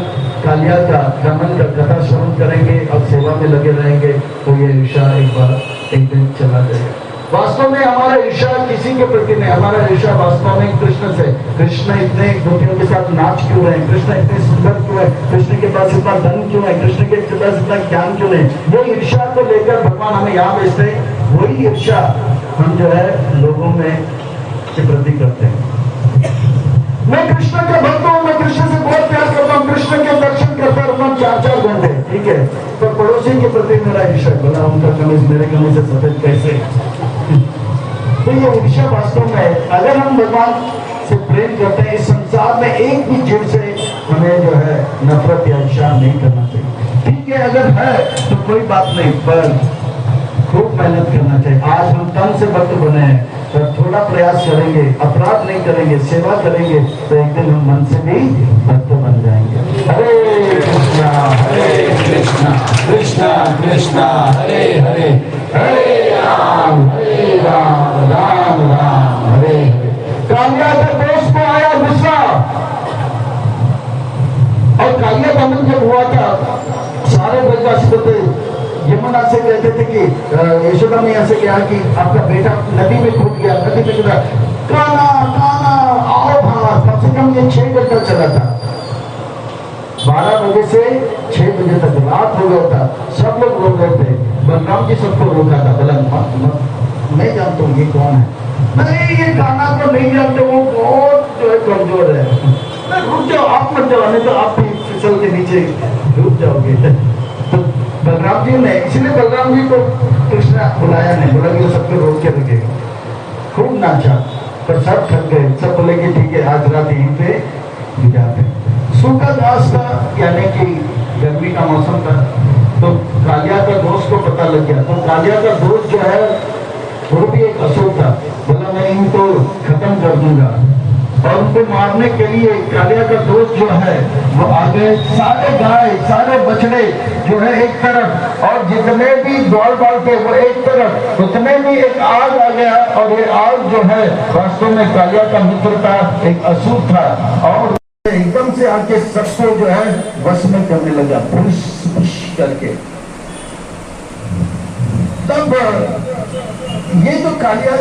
कालिया का दमन का कथा श्रवण करेंगे और सेवा में लगे रहेंगे, तो ये ईर्ष्या एक दिन चला जाएगा। वास्तव में हमारा ईर्ष्या किसी के प्रति नहीं, हमारा ईर्ष्या वास्तव में कृष्ण से। कृष्ण इतने गोपियों के साथ नाच क्यों रहे, कृष्ण इतने सुंदर क्यों है, कृष्ण के पास इतना धन क्यों है, कृष्ण के पास इतना ज्ञान क्यों है, ये ईर्ष्या को लेकर भगवान हमें यहाँ भेजते हैं। वही ईर्ष्या हम जो है लोगों में के प्रति करते हैं। मैं कृष्ण का भक्त हूँ, मैं कृष्ण से बहुत प्यार करता हूँ, कृष्ण के दर्शन करता रहता हूँ 4-4 घंटे, ठीक है, पर पड़ोसी के प्रति मेरा ईर्ष्या, बोला उनका कमीज मेरे कमीज से सफेद कैसे। तो ये ईर्ष्या वास्तव में, अगर हम भगवान से प्रेम करते हैं, इस संसार में एक भी जीव से हमें जो है नफरत या ईर्ष्या नहीं करना चाहिए। ठीक है, अगर है तो कोई बात नहीं, पर खूब मेहनत करना चाहिए। आज हम तन से भक्त बने हैं, पर थोड़ा प्रयास करेंगे, अपराध नहीं करेंगे, सेवा करेंगे, तो एक दिन हम मन से भी भक्त बन जाएंगे। हरे कृष्णा कृष्णा कृष्णा हरे हरे, हरे राम राम राम हरे हरे। कालिया के दोस्त को आया गुस्सा, और कालिया दमन जब हुआ था, सारे ब्रजवासी थे यमुना से कहते थे कि यशोदा मैया से कहा कि आपका बेटा नदी में कूद गया, नदी में कूदा, काना काना आओ भाग। कम से कम ये 6 घंटा चला था, 12 बजे से 6 बजे तक रात हो गया था। सब लोग रो गए थे, बलराम जी सबको रोका था, बोला मैं जानता हूँ ये कौन है, नहीं ये काना को नहीं जानते, वो बहुत जो है कमजोर है, रुक जाओ आप मत जाओ, नहीं तो आप भी फिसल के नीचे डूब जाओगे। तो बलराम जी ने, इसलिए बलराम जी को कृष्ण बुलाया नहीं, बोला कि सबको रोक के रखेगा। खूब नाचा, पर सब थक गए, सब बोले कि ठीक है आज रात यहीं पे गुजारते। सूखा घास था, यानी कि गर्मी का मौसम था, तो कालिया का दोस्त को पता लग गया। तो कालिया का दोस्त जो है वो भी एक असुर था, बोला मैं इनको खत्म कर दूंगा। और उनको मारने के लिए कालिया का दोस्त जो है वो आगे, सारे गाय सारे बछड़े जो है एक तरफ, और जितने भी दौड़ बाल थे वो एक तरफ, उतने भी एक आग आ गया। और ये आग जो है वास्तव में कालिया का मित्र था, एक असुर था, और एकदम से आके सबको जो है वश में करने लगा, पुश पुश करके। तब ये जो कालिया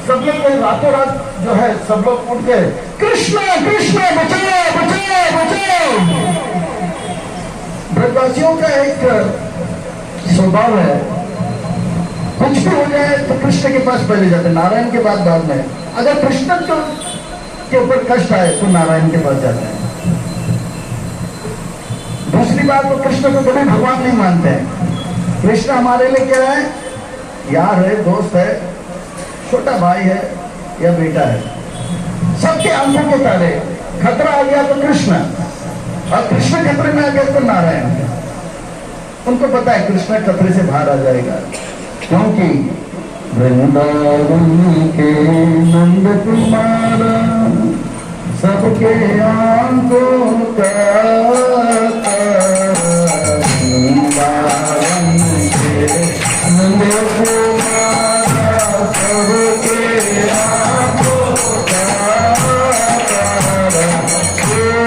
सब लोग रातों रात जो है सब लोग उठ गए, कृष्ण कृष्ण बचाओ बचाओ बचाओ। ब्रजवासियों का एक स्वभाव है, कुछ भी हो जाए तो कृष्ण के पास पहले जाते, नारायण के बाद में। अगर कृष्ण के ऊपर कष्ट आए तो नारायण के पास जाते हैं। दूसरी बात, तो कृष्ण को कभी भगवान नहीं मानते हैं। कृष्ण हमारे लिए क्या है? यार है, दोस्त है, छोटा भाई है या बेटा है, सबके आंखों के तारे। खतरा आ गया तो कृष्ण, और कृष्ण खतरे में आ गया तो नारायण। उनको पता है कृष्ण खतरे से बाहर आ जाएगा, क्योंकि वृंदावन के नंद कुमार सबके आंखों का वृंदावन के नंद कुमार सबके आंखों का कोई तो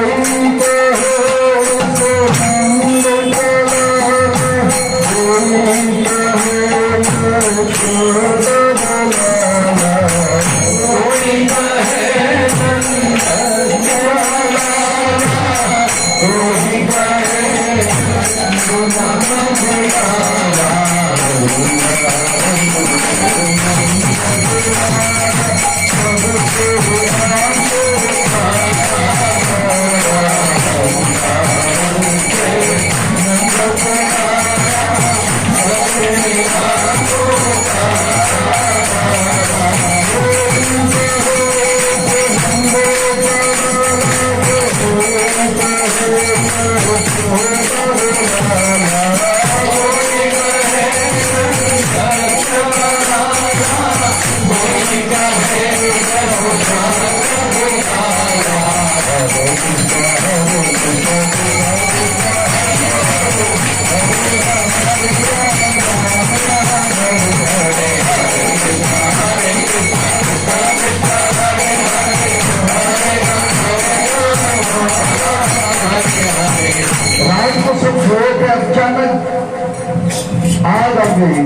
नंद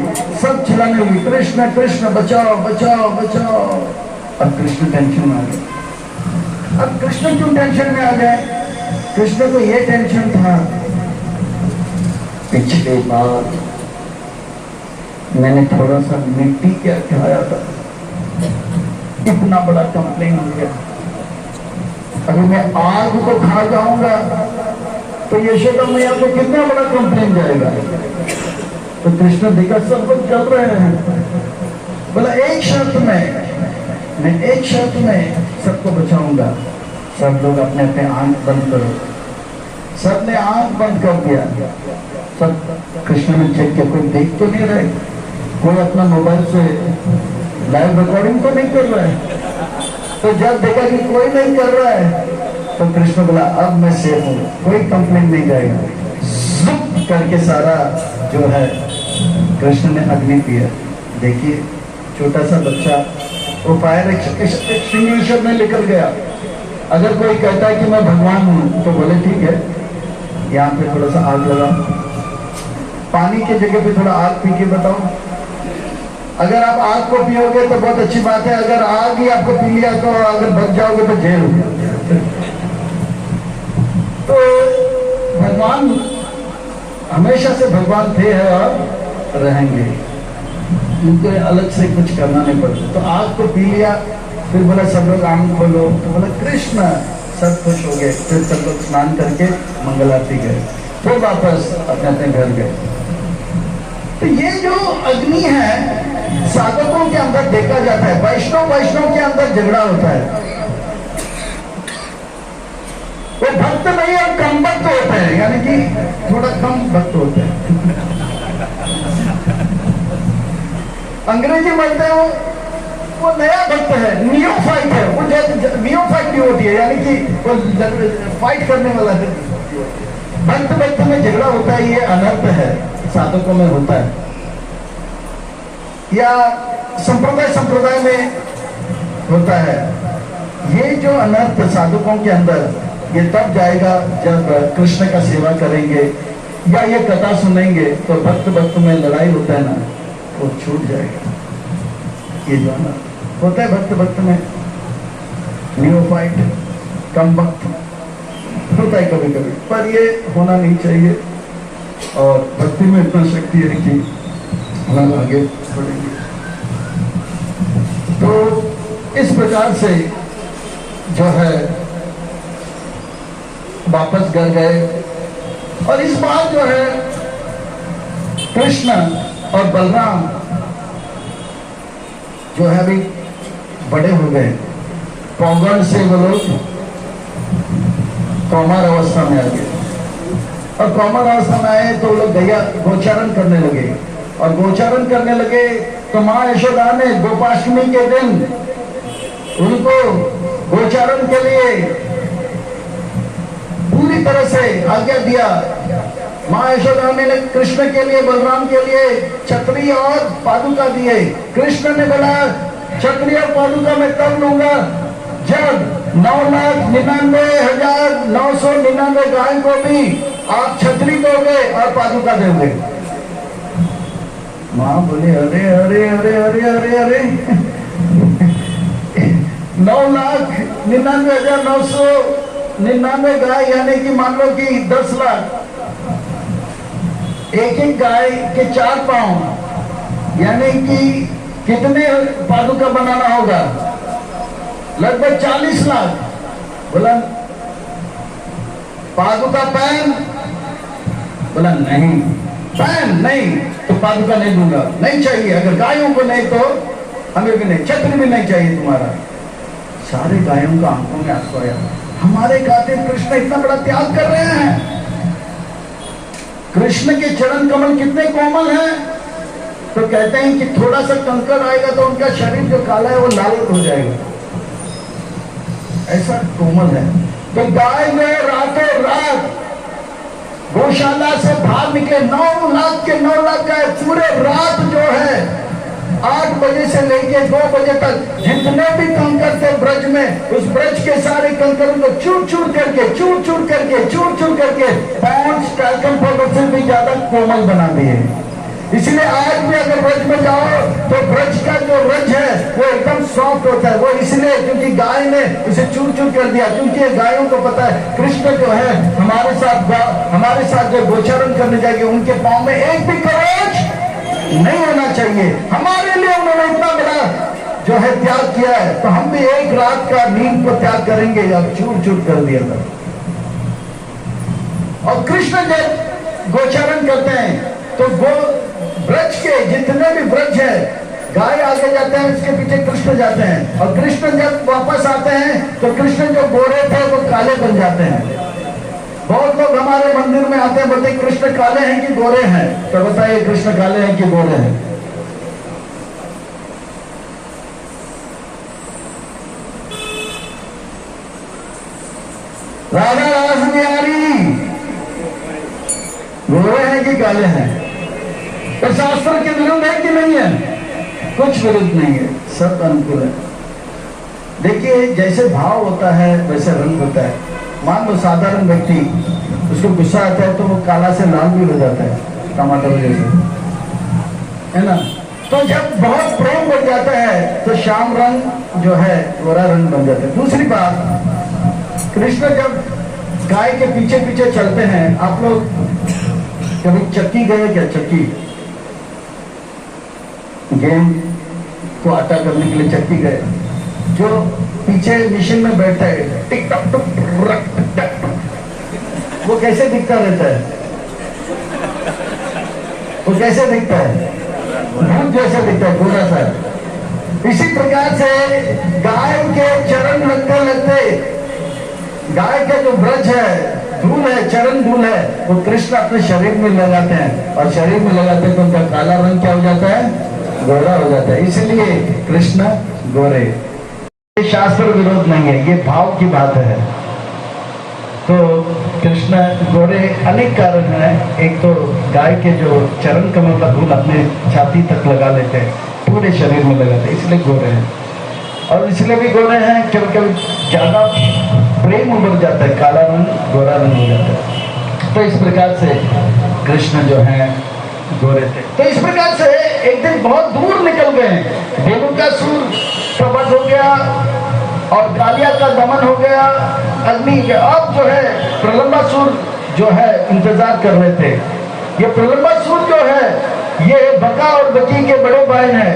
सब चिल्लाने लगी, कृष्ण कृष्ण बचाओ बचाओ बचाओ। अब कृष्ण टेंशन में आ गए। अब कृष्ण क्यों टेंशन में आ गए? कृष्ण को ये टेंशन था, पिछले बार मैंने थोड़ा सा मिट्टी क्या खाया था, इतना बड़ा कंप्लेन हो गया। अगर मैं आग को खा जाऊंगा तो यशोदा मैया को कितना बड़ा कंप्लेन जाएगा। तो कृष्ण देखा सब लोग चल रहे हैं, बोला एक शर्त में, मैं एक शर्त में सबको बचाऊंगा। सब लोग अपने अपने आंख बंद करो। सबने आंख बंद कर दिया। सब कृष्ण ने चेक किया, कोई देख तो नहीं रहे, कोई अपना मोबाइल से लाइव रिकॉर्डिंग तो नहीं कर रहा है। तो जब देखा कि कोई नहीं कर रहा है तो कृष्ण बोला अब मैं सेफ हूँ, कोई कंप्लेंट नहीं जाएगा। जुप करके सारा जो है कृष्ण ने अग्नि पिया। देखिए छोटा सा बच्चा वो फायर एक्सटिंग्विशर में निकल गया। अगर कोई कहता है कि मैं भगवान हूं तो बोले ठीक है, यहाँ पे थोड़ा सा आग लगाओ, पानी की जगह पे थोड़ा आग पी के बताओ। अगर आप आग को पियोगे तो बहुत अच्छी बात है, अगर आग ही आपको पी लिया तो अगर बच जाओगे तो जेल हो गया। तो भगवान हमेशा से भगवान थे हैं और रहेंगे, उनको अलग से कुछ करना नहीं पड़ता। तो आग को पी लिया, फिर बोला सब लोग आंख खोलो, तो बोला कृष्ण, सब खुश हो गए। फिर सब लोग स्नान करके मंगल आरती गए, फिर वापस अपने अपने घर गए। तो ये जो अग्नि है साधकों के अंदर देखा जाता है, वैष्णव के अंदर झगड़ा होता है। वो भक्त नहीं और कम भक्त होते हैं, यानी कि थोड़ा कम भक्त होते हैं। अंग्रेजी बोलते हैं वो नया भक्त है, नियोफाइट है। वो नियोफाइट भी होती है, यानी कि वो फाइट करने वाला है। भक्त में झगड़ा होता है, ये अनर्थ है, साधकों में होता है। या संप्रदाय में होता है। ये जो अनर्थ साधकों के अंदर, ये तब जाएगा जब कृष्ण का सेवा करेंगे या ये कथा सुनेंगे। तो भक्त में लड़ाई होता है ना, वो छूट जाएगा। ये जो है ना होता है भक्त भक्त में, न्यूफाइट, कम वक्त होता है कभी कभी, पर ये होना नहीं चाहिए। और भक्ति में इतना शक्ति है कि हम आगे बढ़ेंगे। तो इस प्रकार से जो है वापस घर गए, और इस बार जो है कृष्ण और बलराम जो है अभी बड़े हो गए, पौगंड से वो लोग कौमार अवस्था में आ गए, और कौमार अवस्था में आए तो वो लोग गैया गोचारण करने लगे, और गोचारण करने लगे तो माँ यशोदा ने गोपाष्टमी के दिन उनको गोचारण के लिए पूरी तरह से आज्ञा दिया। माँ यशोदा ने कृष्ण के लिए, बलराम के लिए छतरी और पादुका दिए। कृष्ण ने बोला छतरी और पादुका मैं तब लूंगा जब 9,99,999 गाय को भी आप छतरी दोगे और पादुका दोगे। माँ बोले अरे अरे अरे अरे अरे अरे 9,99,999 गाय, यानी कि मान लो कि 10 लाख, एक एक गाय के 4 पाँव, यानी कि कितने पादुका बनाना होगा? लगभग 40 लाख। बोला पादुका पैन? बोला नहीं, पैन नहीं तो पादुका नहीं दूंगा, नहीं चाहिए। अगर गायों को नहीं तो हमें भी नहीं, छत्र भी नहीं चाहिए तुम्हारा। सारे गायों का आंखों में आंसू आया, हमारे खातिर कृष्ण इतना बड़ा त्याग कर रहे हैं। कृष्ण के चरण कमल कितने कोमल हैं, तो कहते हैं कि थोड़ा सा कंकड़ आएगा तो उनका शरीर जो काला है वो लाल हो जाएगा, ऐसा कोमल है। तो गाय में रातों रात गौशाला से बाहर निकले, 9 लाख के 9 लाख गाय पूरे रात जो है 8 बजे से लेके 2 बजे तक जितने भी कंकर थे ब्रज में, उस ब्रज के सारे कंकरों को चूर चूर करके पांच टैल्कम पाउडर से भी ज्यादा कोमल बना दिए। इसलिए आज भी अगर ब्रज में जाओ तो ब्रज का जो रज है वो एकदम सॉफ्ट होता है, वो इसलिए क्योंकि गाय ने उसे चूर चूर कर दिया। क्योंकि गायों को पता है कृष्ण जो है हमारे साथ जो गोचारण करने जाएंगे उनके पांव में एक भी कवच नहीं होना चाहिए। हमारे लिए उन्होंने इतना बड़ा जो है त्याग किया है, तो हम भी एक रात का नींद को त्याग करेंगे। अब चूर चूर कर दिया था। और कृष्ण जब गोचारण करते हैं तो ब्रज के जितने भी ब्रज है, गाय आगे जाते हैं, उसके पीछे कृष्ण जाते हैं, और कृष्ण जब वापस आते हैं तो कृष्ण जो गोरे थे वो काले बन जाते हैं। बहुत लोग हमारे मंदिर में आते हैं, बोलते हैं कृष्ण काले हैं कि गोरे हैं, तो बताइए कृष्ण काले हैं कि गोरे हैं? राधा रास बिहारी गोरे हैं कि काले हैं? तो शास्त्र के विरुद्ध है कि नहीं है? कुछ विरुद्ध नहीं है, सब अनुकूल है। देखिए जैसे भाव होता है वैसे रंग होता है। मान लो साधारण व्यक्ति, उसको गुस्सा आता है तो वो काला से लाल भी हो जाता है, टमाटर जैसे, है ना। तो जब बहुत प्रेम बढ़ जाता है तो श्याम रंग जो है गोरा रंग बन जाता है। दूसरी बात, कृष्ण जब गाय के पीछे पीछे चलते हैं, आप लोग कभी चक्की गए क्या? चक्की, गेहूं को आटा करने के लिए चक्की गए, जो पीछे मशीन में बैठता है टिक टक टक रक टक, वो कैसे दिखता रहता है? वो कैसे दिखता है? भूत जैसे दिखता है, गोरा सा। इसी प्रकार से गाय के चरण लगते लगते गाय का जो ब्रज है, धूल है, चरण धूल है, वो कृष्ण अपने शरीर में लगाते हैं, और शरीर में लगाते हैं तो उनका काला रंग क्या हो जाता है? गोरा हो जाता है। इसलिए कृष्ण गोरे। ये शास्त्र विरोध नहीं है, ये भाव की बात है। तो कृष्ण गोरे अनेक कारण हैं। एक तो गाय के जो चरण कमल का धूल अपने छाती तक लगा लेते हैं, पूरे शरीर में लगाते हैं, इसलिए गोरे हैं। और इसलिए भी गोरे हैं कभी कभी ज्यादा प्रेम उभर जाता है, काला रंग गोरा रंग हो जाता है। तो इस प्रकार से कृष्ण जो है गोरे थे। तो इस प्रकार से एक दिन बहुत दूर निकल गए। धेनुकासुर का वध हो गया और कालिया का दमन हो गया, अग्नि के। अब जो है प्रलंबासुर जो है इंतजार कर रहे थे। ये प्रलंबासुर जो है ये बका और बकी के बड़े भाई हैं।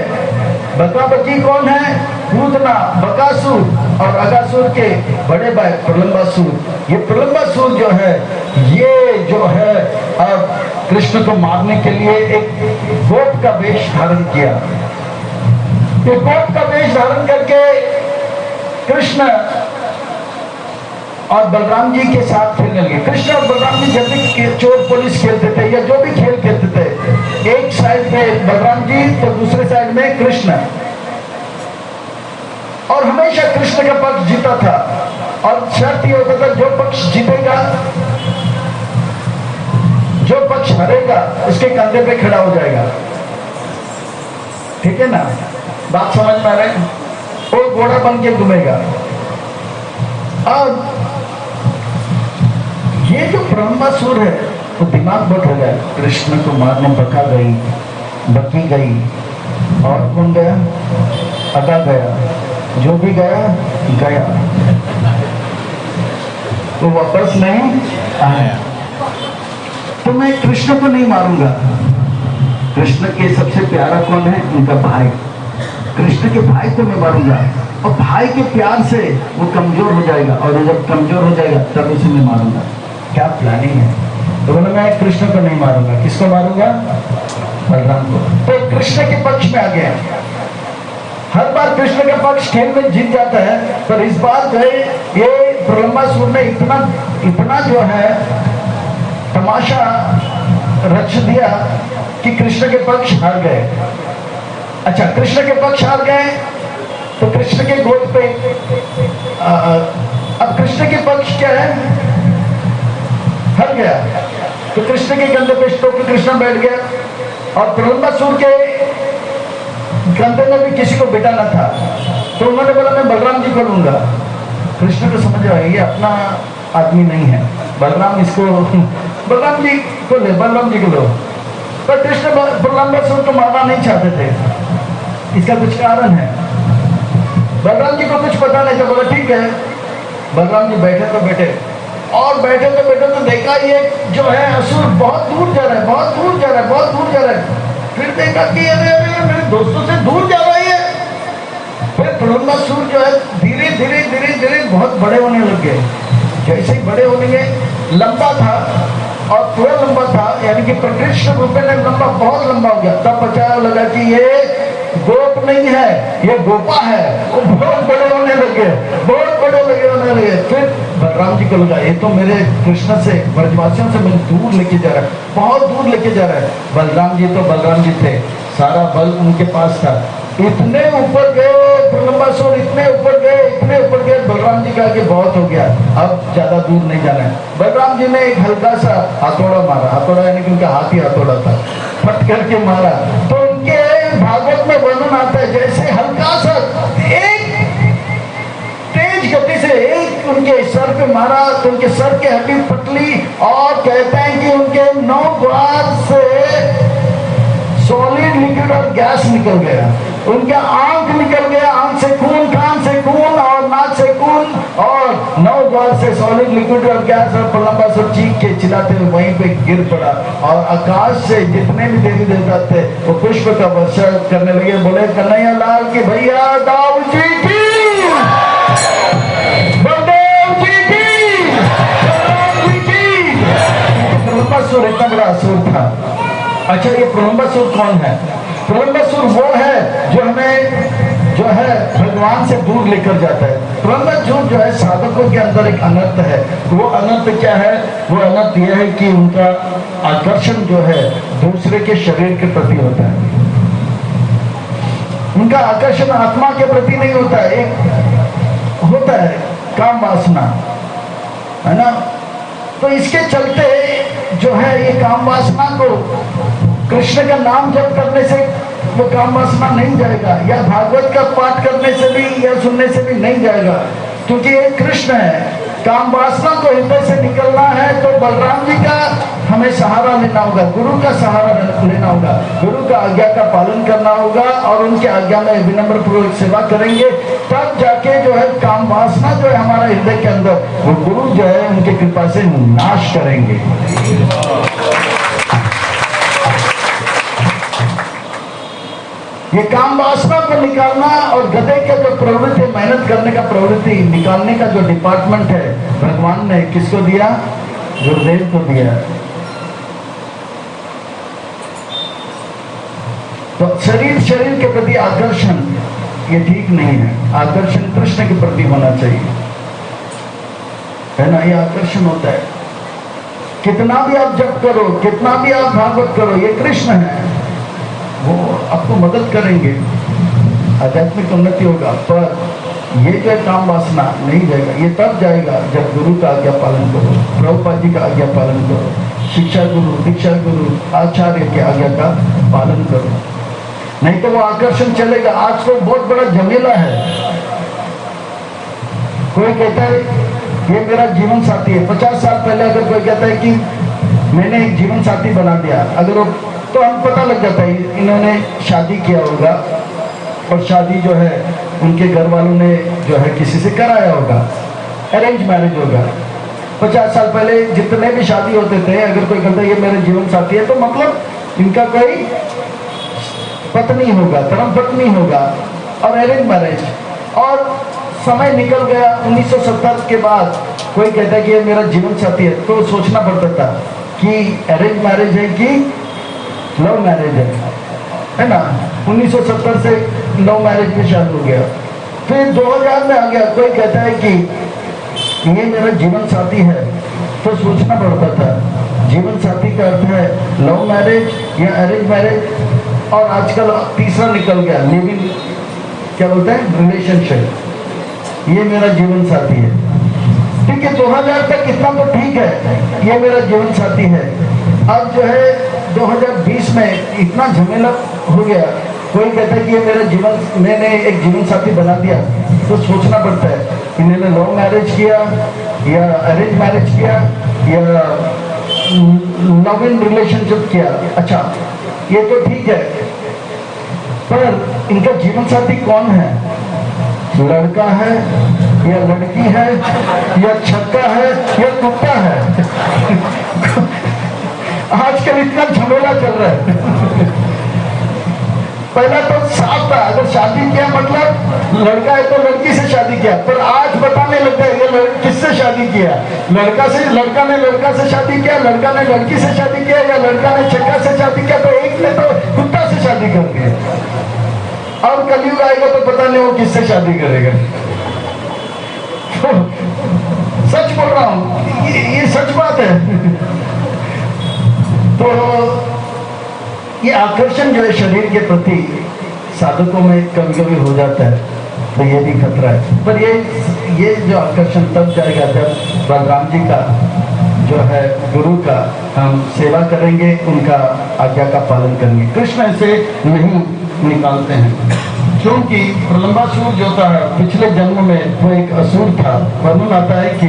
बका बकी कौन है? पूतना, बकासुर और अगासुर के बड़े भाई प्रलंबासुर। ये प्रलंबासुर जो है ये जो है अब कृष्ण को मारने के लिए एक गोप का वेश धारण किया। ये गोप का वेश धारण करके कृष्ण और बलराम जी के साथ खेलने लगे। कृष्ण और बलराम जी जब भी चोर पुलिस खेलते थे या जो भी खेल खेलते थे, एक साइड पे बलराम जी तो दूसरे साइड में कृष्ण, और हमेशा कृष्ण का पक्ष जीता था। और शर्त ये होता था जो पक्ष जीतेगा, जो पक्ष हारेगा उसके कंधे पे खड़ा हो जाएगा। ठीक है ना, बात समझ में आ रहा है? वो घोड़ा बन के घूमेगा। अब ये जो प्रलंबासुर है वो दिमाग बट हो गया। कृष्ण को मारने बका गई, बकी गई, और कौन गया? अगा गया। जो भी गया गया, तो वापस नहीं आया। तो मैं कृष्ण को नहीं मारूंगा। कृष्ण के सबसे प्यारा कौन है? उनका भाई। कृष्ण के भाई को मैं मारूंगा, और भाई के प्यार से वो कमजोर हो जाएगा, और जब कमजोर हो जाएगा तब उसे मैं मारूंगा। क्या प्लानिंग है? तो बोला मैं कृष्ण को नहीं मारूंगा। किसको मारूंगा? बलराम को। तो कृष्ण के पक्ष में आ गया। हर बार कृष्ण का पक्ष खेल में जीत जाता है, पर इस बार गए ये प्रलंबासुर ने इतना जो है तमाशा रच दिया कि कृष्ण के पक्ष हार गए। अच्छा, कृष्ण के पक्ष हार गए तो कृष्ण के गोद पे अब कृष्ण के पक्ष क्या है? हर गया। तो कृष्ण के कंधे पे तो कृष्ण बैठ गया, और प्रलंबासुर के कंधे में भी किसी को बिठाना था। तो उन्होंने बोला मैं बलराम जी को लूंगा। कृष्ण को समझ आया ये अपना आदमी नहीं है, बलराम इसको बलराम जी को ले, बलराम जी को लो। पर कृष्ण प्रलंबासुर को मारना नहीं चाहते थे। इसका कुछ कारण है। बलराम जी को कुछ पता नहीं था। बोला ठीक है। बलराम जी बैठे तो बैठे, और बैठे तो देखा ये जो है असुर बहुत दूर जा रहा है, बहुत दूर जा रहा है, बहुत दूर जा रहा है। फिर देखा कि अरे मेरे दोस्तों से दूर जा रहा है। फिर प्रलंबासुर जो है धीरे धीरे बहुत बड़े होने लग गए। जैसे ही बड़े होने गए, लंबा था और थोड़ा लंबा था, यानी कि प्रकृष्ण रूप में लंबा, बहुत लंबा हो गया। तब पता लगा कि ये गोप नहीं है, ये गोपा है। वो बहुत बड़े होने लगे, बहुत बड़े होने लगे। फिर बलराम जी को लगा ये तो मेरे कृष्ण से, ब्रजवासियों से मुझे दूर लेके जा रहा है, बहुत दूर लेके जा रहा है। बलराम जी थे, सारा बल उनके पास था। इतने ऊपर गए प्रलंबासुर, इतने ऊपर गए। बलराम जी कहा कि बहुत हो गया, अब ज्यादा दूर नहीं जाना है। बलराम जी ने एक हल्का सा हथौड़ा मारा, हथौड़ा यानी कि उनका हाथ ही हथौड़ा था, फट करके मारा। तो उनके भागवत में वर्णन आता है जैसे हल्का सा एक तेज गति से एक उनके सर पे मारा, तो उनके सर के हड्डी पतली, और कहते हैं कि उनके 9 द्वार से सॉलिड लिक्विड और गैस निकल गया। उनका आंख निकल गया, आंख से खून, कान से खून और नाक से खून, और 9 द्वार से सॉलिड लिक्विड और गैस। और प्रलंबासुर चीख के चिल्लाते हुए वहीं पे गिर पड़ा, और आकाश से जितने भी देवी देवता थे वो पुष्प का वर्षा करने लगे। बोले कन्हैया लाल की भैया दाऊ जी की, बलदेव जी की, प्रलंबासुर इतना बड़ा असुर था। अच्छा, ये प्रलंबासुर कौन है? प्रलंबासुर वो है जो हमें जो है भगवान से दूर लेकर जाता है। प्रलंबासुर जो है साधकों के अंदर एक अनर्थ है। वो अनर्थ क्या है? वो अनर्थ यह है कि उनका आकर्षण जो है दूसरे के शरीर के प्रति होता है। उनका आकर्षण आत्मा के प्रति नहीं होता है, एक होता है काम वासना, है ना। तो इसके चलते जो है ये काम वासना को कृष्ण का नाम जप करने से वो काम वासना नहीं जाएगा, या भागवत का पाठ करने से भी या सुनने से भी नहीं जाएगा, क्योंकि ये कृष्ण है। काम वासना को हृदय से निकलना है तो बलराम जी का हमें सहारा लेना होगा, गुरु का सहारा लेना होगा, गुरु का आज्ञा का पालन करना होगा और उनके आज्ञा में विनम्र पूर्वक सेवा करेंगे, तब जाके जो है काम वासना जो है हमारा हृदय के अंदर, वो गुरु जो है उनकी कृपा से नाश करेंगे। ये काम वासना को निकालना और गधे के जो प्रवृत्ति, मेहनत करने का प्रवृत्ति निकालने का जो डिपार्टमेंट है, भगवान ने किसको दिया? गुरुदेव को दिया। तो शरीर के प्रति आकर्षण ये ठीक नहीं है। आकर्षण कृष्ण के प्रति होना चाहिए, है ना? ये आकर्षण होता है। कितना भी आप जप करो, कितना भी आप भागवत करो, ये कृष्ण है, वो आपको मदद करेंगे, आध्यात्मिक उन्नति होगा। पर ये जो काम वासना नहीं जाएगा, ये तब जाएगा जब गुरु का आज्ञा पालन करो, प्रभुपाद जी का आज्ञा पालन करो, शिक्षा गुरु, दीक्षा गुरु, आचार्य के आज्ञा का पालन करो, नहीं तो वो आकर्षण चलेगा। आज तो बहुत बड़ा झमेला है। कोई कहता है ये मेरा जीवन साथी है। 50 साल पहले अगर कोई कहता है कि मैंने एक जीवन साथी बना दिया, अगर वो, तो हम पता लग जाता है इन्होंने शादी किया होगा और शादी जो है उनके घर वालों ने जो है किसी से कराया होगा, अरेंज मैरिज होगा। 50 साल पहले जितने भी शादी होते थे, अगर कोई कहता है ये मेरे जीवन साथी है, तो मतलब इनका कोई पत्नी होगा, धर्म पत्नी होगा, और अरेंज मैरिज। और समय निकल गया, 1970 के बाद कोई कहता है कि ये मेरा जीवन साथी है, तो सोचना पड़ता था कि अरेंज मैरिज है कि लव मैरिज है ना? 1970 से लव मैरिज भी चालू हो गया। फिर 2000 में आ गया, कोई कहता है कि ये मेरा जीवन साथी है, तो सोचना पड़ता था जीवन साथी का अर्थ है लव मैरिज या अरेंज मैरिज। और आजकल तीसरा निकल गया, लिविंग, क्या बोलते हैं, रिलेशनशिप। ये मेरा जीवन साथी है, ठीक है। 2000 तक इतना तो ठीक है, ये मेरा जीवन साथी है। अब जो है 2020 में इतना झमेला हो गया, कोई कहता है कि ये मेरा जीवन, मैंने एक जीवन साथी बना दिया, तो सोचना पड़ता है इन्होंने लव मैरिज किया या अरेंज मैरिज किया या लव इन रिलेशनशिप किया। अच्छा, ये तो ठीक है, पर इनका जीवन साथी कौन है? लड़का है या लड़की है या छक्का है या कुत्ता है? आजकल इतना झमेला चल रहा है। पहला तो साफ था, अगर शादी किया मतलब लड़का है तो लड़की से शादी किया, पर आज बताने लगता है ये किससे शादी किया? लड़का ने लड़का से शादी किया, लड़का ने लड़की से शादी किया, या लड़का ने छक्का से शादी किया, तो एक ने तो कुत्ता से शादी कर दी। और कलयुग आएगा तो पता नहीं वो किससे शादी करेगा। सच बोल रहा हूं, ये सच बात है। तो ये आकर्षण जो है शरीर के प्रति साधकों में कभी कभी हो जाता है, तो ये भी खतरा है। पर ये जो आकर्षण तब जाएगा जब बलराम जी का जो है गुरु का हम सेवा करेंगे, उनका आज्ञा का पालन करेंगे। कृष्ण ऐसे नहीं निकालते हैं, क्योंकि प्रलंबासुर जो था पिछले जन्म में वो एक असुर था। वर्णन आता है कि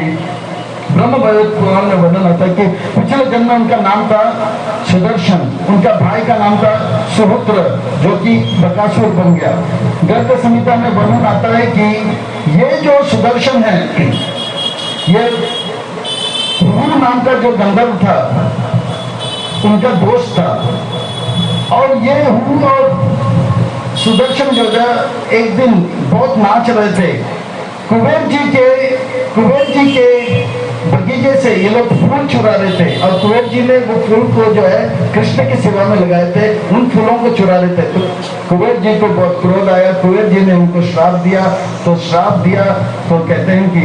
ब्रह्म पुराण में वर्णन आता है कि पिछले जन्म में उनका नाम था सुदर्शन, उनका भाई का नाम था सुहोत्र, जो कि बकासुर बन गया। गर्ग संहिता में वर्णन आता है कि ये जो सुदर्शन है, ये भृगु नाम का जो गंधर्व था उनका दोस्त था, और ये हूँ और सुदर्शन जो है एक दिन बहुत नाच रहे थे। कुबेर जी के बगीचे से ये लोग फूल चुरा रहे थे, और कुबेर जी ने वो फूल को जो है कृष्ण की सेवा में लगाए थे, उन फूलों को चुरा रहे थे। तो कुबेर जी को बहुत क्रोध आया, कुबेर जी ने उनको श्राप दिया, तो कहते हैं कि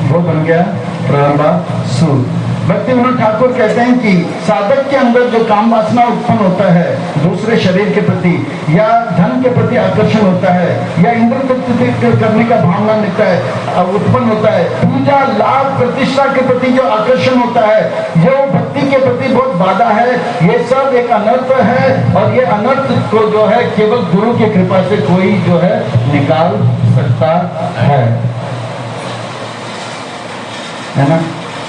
वो बन गया प्रलंबासुर। भक्ति विनोद ठाकुर कहते हैं कि साधक के अंदर जो काम वासना उत्पन्न होता है दूसरे शरीर के प्रति, या धन के प्रति आकर्षण होता है, या इंद्र तृप्ति करने का भावना निकलता है, उत्पन्न होता है, पूजा लाभ प्रतिष्ठा के प्रति जो आकर्षण होता है, जो भक्ति के प्रति बहुत बाधा है, ये सब एक अनर्थ है। और ये अनर्थ को जो है केवल गुरु की कृपा से कोई जो है निकाल सकता है। है ना।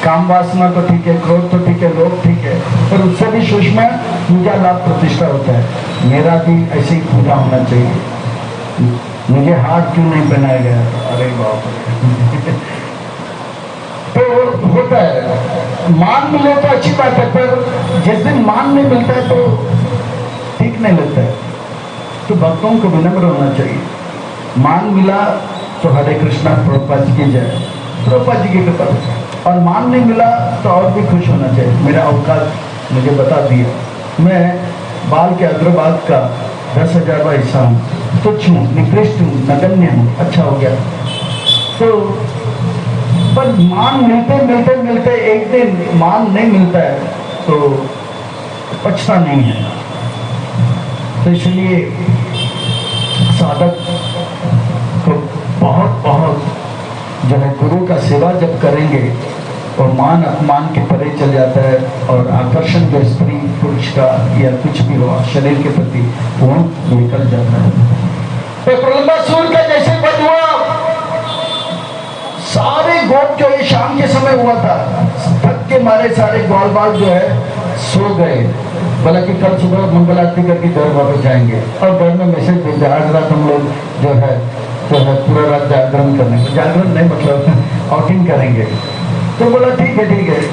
काम वासना तो ठीक है, क्रोध तो ठीक है, लोभ ठीक है, पर उससे भी सूक्ष्म पूजा लाभ प्रतिष्ठा होता है। मेरा भी ऐसी पूजा होना चाहिए। मुझे हाथ क्यों नहीं पहनाया गया? अरे बाप रे। तो होता है, मान मिले तो अच्छी बात है, पर जिस दिन मान नहीं मिलता है तो ठीक नहीं लगता है। तो भक्तों को विनम्र होना चाहिए। मान मिला तो हरे कृष्णा प्रभुपाद जी की जय, प्रभुपाद जी की कृपा। और मान नहीं मिला तो और भी खुश होना चाहिए। मेरा अवकाश मुझे बता दिया, मैं बाल के अग्रभाग का 10,000वां हिस्सा हूँ, तुच्छ हूँ, निकृष्ट हूँ, नगण्य हूँ, अच्छा हो गया। तो पर मान मिलते मिलते मिलते एक दिन मान नहीं मिलता है तो पछता नहीं है। तो इसलिए साधक को बहुत बहुत जो है गुरु का सेवा जब करेंगे और मान अपमान के परे चल जाता है, और आकर्षण जो स्त्री पुरुष का या कुछ भी हो शरीर के प्रति वो निकल जाता है। तो प्रलंबासुर का जैसे वध हुआ, सारे गोप जो है शाम के समय हुआ था, थक के मारे सारे ग्वाल बाल जो है सो गए। बोला कि कल सुबह मंगल आरती करके घर वापस जाएंगे। और घर में मैसेज भेजा, आज रात हम लोग जो है पूरा रात जागरण करने, जागरण नहीं मतलब आउटिंग करेंगे। तो बोला ठीक है,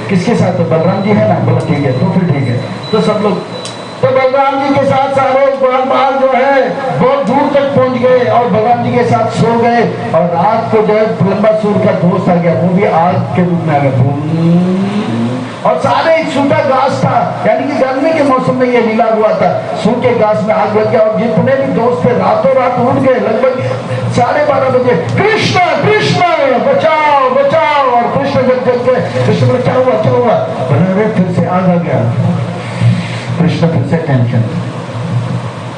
किसके साथ? तो बलराम जी है ना। बोला ठीक है, तो फिर ठीक है। तो सब लोग तो बलराम जी के साथ सारे ग्वाल बाल जो है बहुत दूर तक पहुंच गए और बलराम जी के साथ सो गए। और रात को जो है प्रलंबासुर का दोस्त आ गया, वो भी आग के रूप में आ गया। और सारे सूखा घास था, यानी कि गर्मी के मौसम में ये लीला हुआ था। सूखे घास में आग लग गया और जितने भी दोस्त थे रातों रात उठ गए। लगभग 12:30 बजे कृष्ण कृष्ण बचाओ बचाओ। और कृष्ण जब जग गए, कृष्ण बोले क्या हुआ क्या हुआ? बोले फिर से आग आ गया। कृष्ण फिर से टेंशन।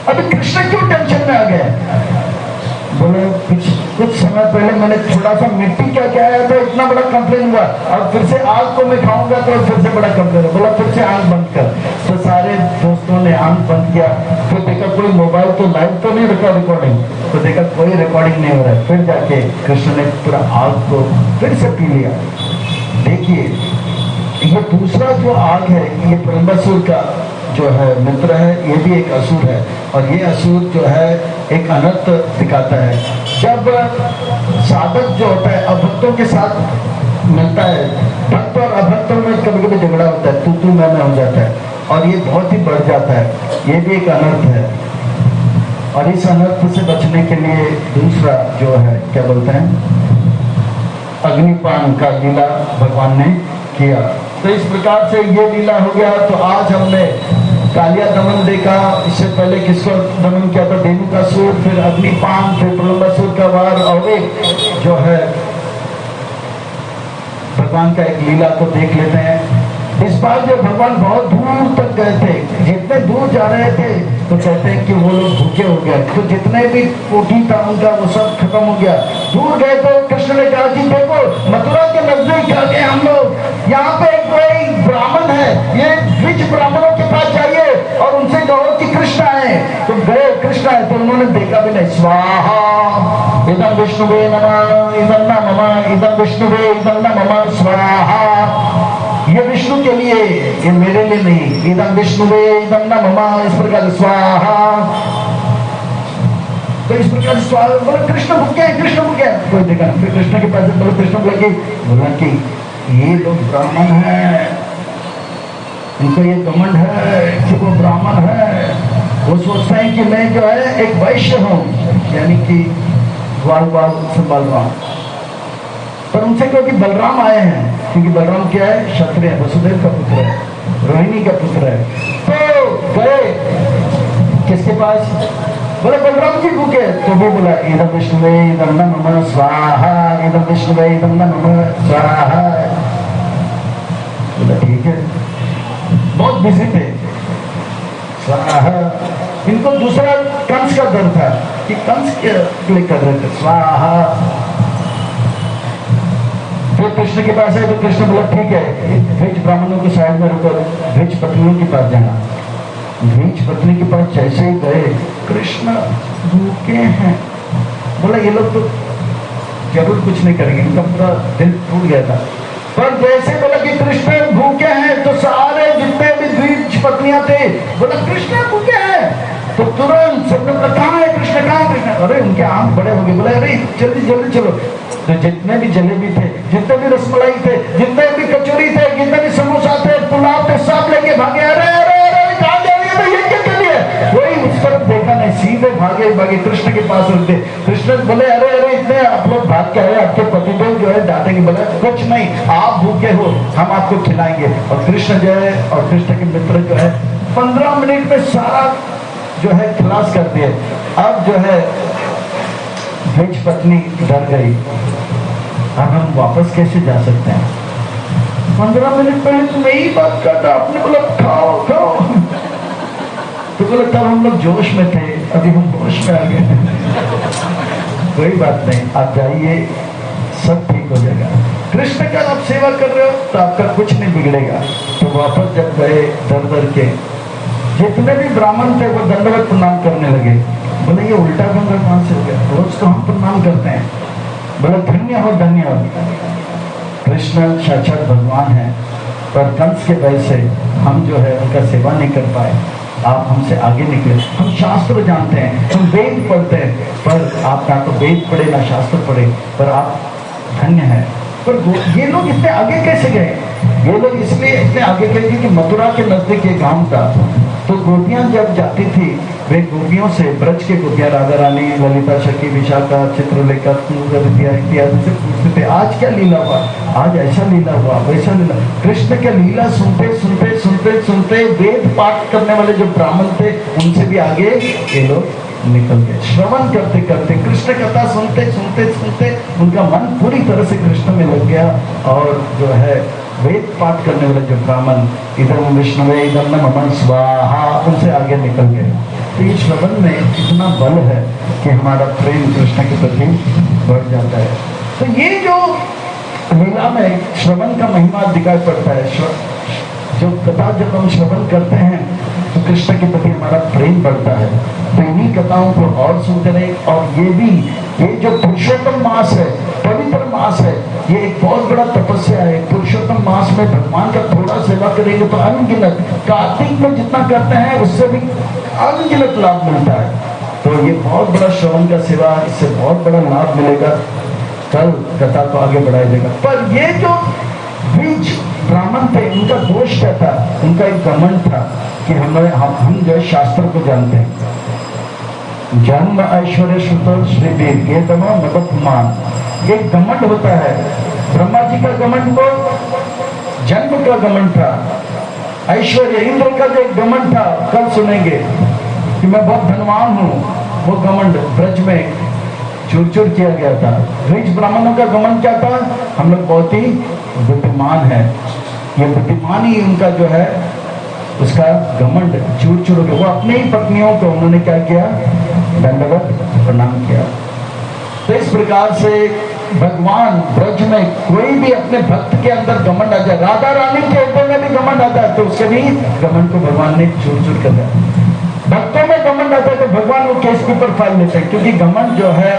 अभी कृष्ण क्यों टेंशन में आ गए? बोले कुछ समय पहले मैंने थोड़ा सा मिट्टी क्या क्या आया था, इतना बड़ा कंप्लेन हुआ, और फिर से आग को मैं खाऊंगा तो फिर से बड़ा कंप्लेन। बोला फिर से आग बंद कर। तो सारे दोस्तों ने आग बंद किया। फिर देखा कोई मोबाइल तो लाइव तो नहीं रखा रिकॉर्डिंग, तो देखा कोई रिकॉर्डिंग नहीं हो रहा है। फिर जाके कृष्ण ने पूरा आग को फिर से पी लिया। देखिए ये दूसरा जो आग है, ये प्रलंबासुर का जो है मित्र है, ये भी एक असुर है। और ये असुर जो है एक अनर्थ दिखाता है। जब साधक जो होता है अभक्तों के साथ मिलता है, भक्त और अभक्तों में कभी कभी झगड़ा होता है, तू मैं हो जाता है, और ये बहुत ही बढ़ जाता है। ये भी एक अनर्थ है। और इस अनर्थ से बचने के लिए दूसरा जो है क्या बोलते हैं, अग्निपान का लीला भगवान ने किया। तो इस प्रकार से ये लीला हो गया। तो आज हमने कालिया दमन देखा, इससे पहले किसको दमन किया था? धेनुकासुर, फिर अग्निपान, फिर प्रलंबासुर का वार, और एक जो है भगवान का एक लीला को देख लेते हैं। इस बार जो भगवान बहुत दूर तक गए थे, जितने दूर जा रहे थे तो कहते हैं कि वो लोग भूखे हो गए, तो जितने भी कोठी था उनका वो सब खत्म हो गया। दूर गए तो कृष्ण ने कहा कि देखो मथुरा के नजदीक आ गए हम लोग, यहाँ पे कोई ब्राह्मण है, ये द्विज ब्राह्मणों के पास जाइए और उनसे कहो कि कृष्ण है। तो गए, कृष्ण है, तो उन्होंने देखा भी नहीं। स्वाहा इदं विष्णुवे नमः, इदं न मम, इदं विष्णुवे इदं न मम, स्वाहा। ये विष्णु के लिए, ये मेरे लिए नहीं। इदं विष्णुवे इदं न मम, इस प्रकार स्वाहा। तो इस प्रकार स्वाहा बोला। कृष्ण भूखे हैं, कृष्ण भूखे हैं, कोई देखा। फिर कृष्ण के पास बोला, कृष्ण बोला कि ये लोग ब्राह्मण हैं, इनको ये घमंड है कि वो ब्राह्मण है। वो सोचते हैं कि मैं जो है एक वैश्य हूँ, यानी कि ग्वाल बाल संभाल रहा हूँ। पर उनसे क्योंकि बलराम आए हैं, क्योंकि बलराम क्या है? क्षत्रिय है, वसुदेव का पुत्र है, रोहिणी का पुत्र है। तो गए किसके पास? बोले बलराम जी भूखे। तो भी बोला इदं विष्णुवे इदं न मम, स्वाहा, इदं विष्णुवे इदं न मम, स्वाहा। बोला ठीक है, बहुत बिजी थे। स्वाहा। इनको दूसरा कंस का डर था कि कंस के लिए कर रहे थे। स्वाहा। फिर कृष्ण के पास है तो कृष्ण बोला ठीक है, द्विज ब्राह्मणों को साइड में रुको, द्विज पत्नियों के पास जाना। द्विज पत्नी के पास जैसे ही गए, कृष्ण भूखे हैं। बोला ये लोग तो जरूर कुछ नहीं करेंगे, इनका पूरा दिल टूट गया था। पर जैसे बोला कि कृष्ण भूखे हैं तो सारे जितने भी द्वीप पत्नियां थे बोला कृष्ण भूखे हैं, तो तुरंत सबने बोला कहाँ है कृष्ण, कहाँ है कृष्ण। अरे उनके आंख बड़े हो गए, बोले अरे जल्दी जल्दी चलो। तो जितने भी जलेबी थे, जितने भी रसमलाई थे, जितने भी कचौरी थे, जितने भी समोसा थे, पुलाव थे, सब लेके भागे। अरे अरे अरे कहाँ जा रही है भाई, ये क्या कर रही है? कोई उस तरफ देखा नहीं, सीधे भागे भागे कृष्ण के पास रुकते। कृष्ण बोले अरे अरे इतने आप लोग भाग के आए, आपके पतिदेव जो है डांटेंगे। बोले कुछ नहीं, आप भूखे हो, हम आपको खिलाएंगे। और कृष्ण जो है और कृष्ण के मित्र जो है 15 मिनट में सारा जो है खलास कर दिए। अब जो है द्विज पत्नी डर गई, अब हम वापस कैसे जा सकते हैं? 15 मिनट पहले तो मैं ही बात करता, आपने बोला खाओ खाओ, तो बोला तब हम लोग जोश में थे, अभी हम होश में आ गए। कोई बात नहीं, आप जाइए, सब ठीक हो जाएगा। कृष्ण का आप सेवा कर रहे हो तो आपका कुछ नहीं बिगड़ेगा। तो वापस जब गए डर डर के, जितने भी ब्राह्मण थे वो दंडवत प्रणाम करने लगे। बोले ये उल्टा गंगा कहां से हो गया, रोज तो हम प्रणाम करते हैं। बोले धन्य हो धन्य हो, कृष्ण साक्षात भगवान है, पर कंस के भय से हम जो है उनका सेवा नहीं कर पाए, आप हमसे आगे निकले। हम शास्त्र जानते हैं, हम वेद पढ़ते हैं, पर आप ना तो वेद पढ़े ना शास्त्र पढ़े, पर आप धन्य है। पर ये लोग इतने आगे कैसे गए? ये लोग इसलिए इतने आगे गए क्योंकि मथुरा के नजदीक एक गांव था, तो गोपियां जब जाती थी वे गोपियों से, ब्रज के गोपियां, राधा रानी, ललिता, शकी, विशाखा, चित्रलेखा इत्यादि से पूछते थे आज क्या लीला हुआ, आज ऐसा लीला हुआ, वैसा लीला। कृष्ण के लीला सुनते सुनते सुनते सुनते वेद पाठ करने वाले जो ब्राह्मण थे उनसे भी आगे ये लोग निकल गए। श्रवण करते करते, कृष्ण कथा सुनते सुनते सुनते उनका मन पूरी तरह से कृष्ण में लग गया, और जो है वेद पाठ करने वाले जो ब्राह्मण, इधम विष्णुवे इधम नमः स्वाहा, उनसे आगे निकल गए। तो ये श्रवण में इतना बल है कि हमारा प्रेम कृष्ण के प्रति बढ़ जाता है। तो ये जो लीला में श्रवण का महिमा दिखाई पड़ता है, जो कथा जब हम श्रवण करते हैं तो कृष्ण के प्रति हमारा प्रेम बढ़ता है। तो इन्हीं कथाओं को और सुनते रहे। और ये भी, ये जो पुरुषोत्तम मास है, पवित्र मास है, ये एक बहुत बड़ा तपस्या है। पुरुषोत्तम मास में भगवान का थोड़ा सेवा करेंगे तो अनगिनत, कार्तिक में जितना करते हैं उससे भी अनगिनत लाभ मिलता है। तो ये बहुत बड़ा श्रवण का सेवा, इससे बहुत बड़ा लाभ मिलेगा, कल कथा को आगे बढ़ाया जाएगा। पर ये जो बीज ब्राह्मण थे उनका दोष क्या था? उनका एक घमंड था कि हम जो है शास्त्र को जानते हैं। जन्म ऐश्वर्य श्रुत श्रीदेव ये तमाम मदमान, एक घमंड होता है। ब्रह्मा जी का घमंड को जन्म का घमंड था, ऐश्वर्य इंद्र का जो एक घमंड था, कल सुनेंगे कि मैं बहुत धनवान हूँ, वो घमंड ब्रज में चूर चूर किया गया था। द्विज ब्राह्मणों का घमंड क्या था? हम लोग बहुत ही बुद्धिमान है, ये बुद्धिमान ही उनका जो है उसका घमंड चूर चूर हो गया। वो अपने ही पत्नियों को उन्होंने क्या किया? दंडवत प्रणाम किया। तो इस प्रकार से भगवान ब्रज में कोई भी अपने भक्त के अंदर घमंड आ जाए, राधा रानी के हृदय में भी घमंड आता है तो उसके भी घमंड को भगवान ने चूर चूर कर दिया। भक्तों में घमंड आता है तो भगवान वो केस के ऊपर फाइल लेते हैं, क्योंकि घमंड जो है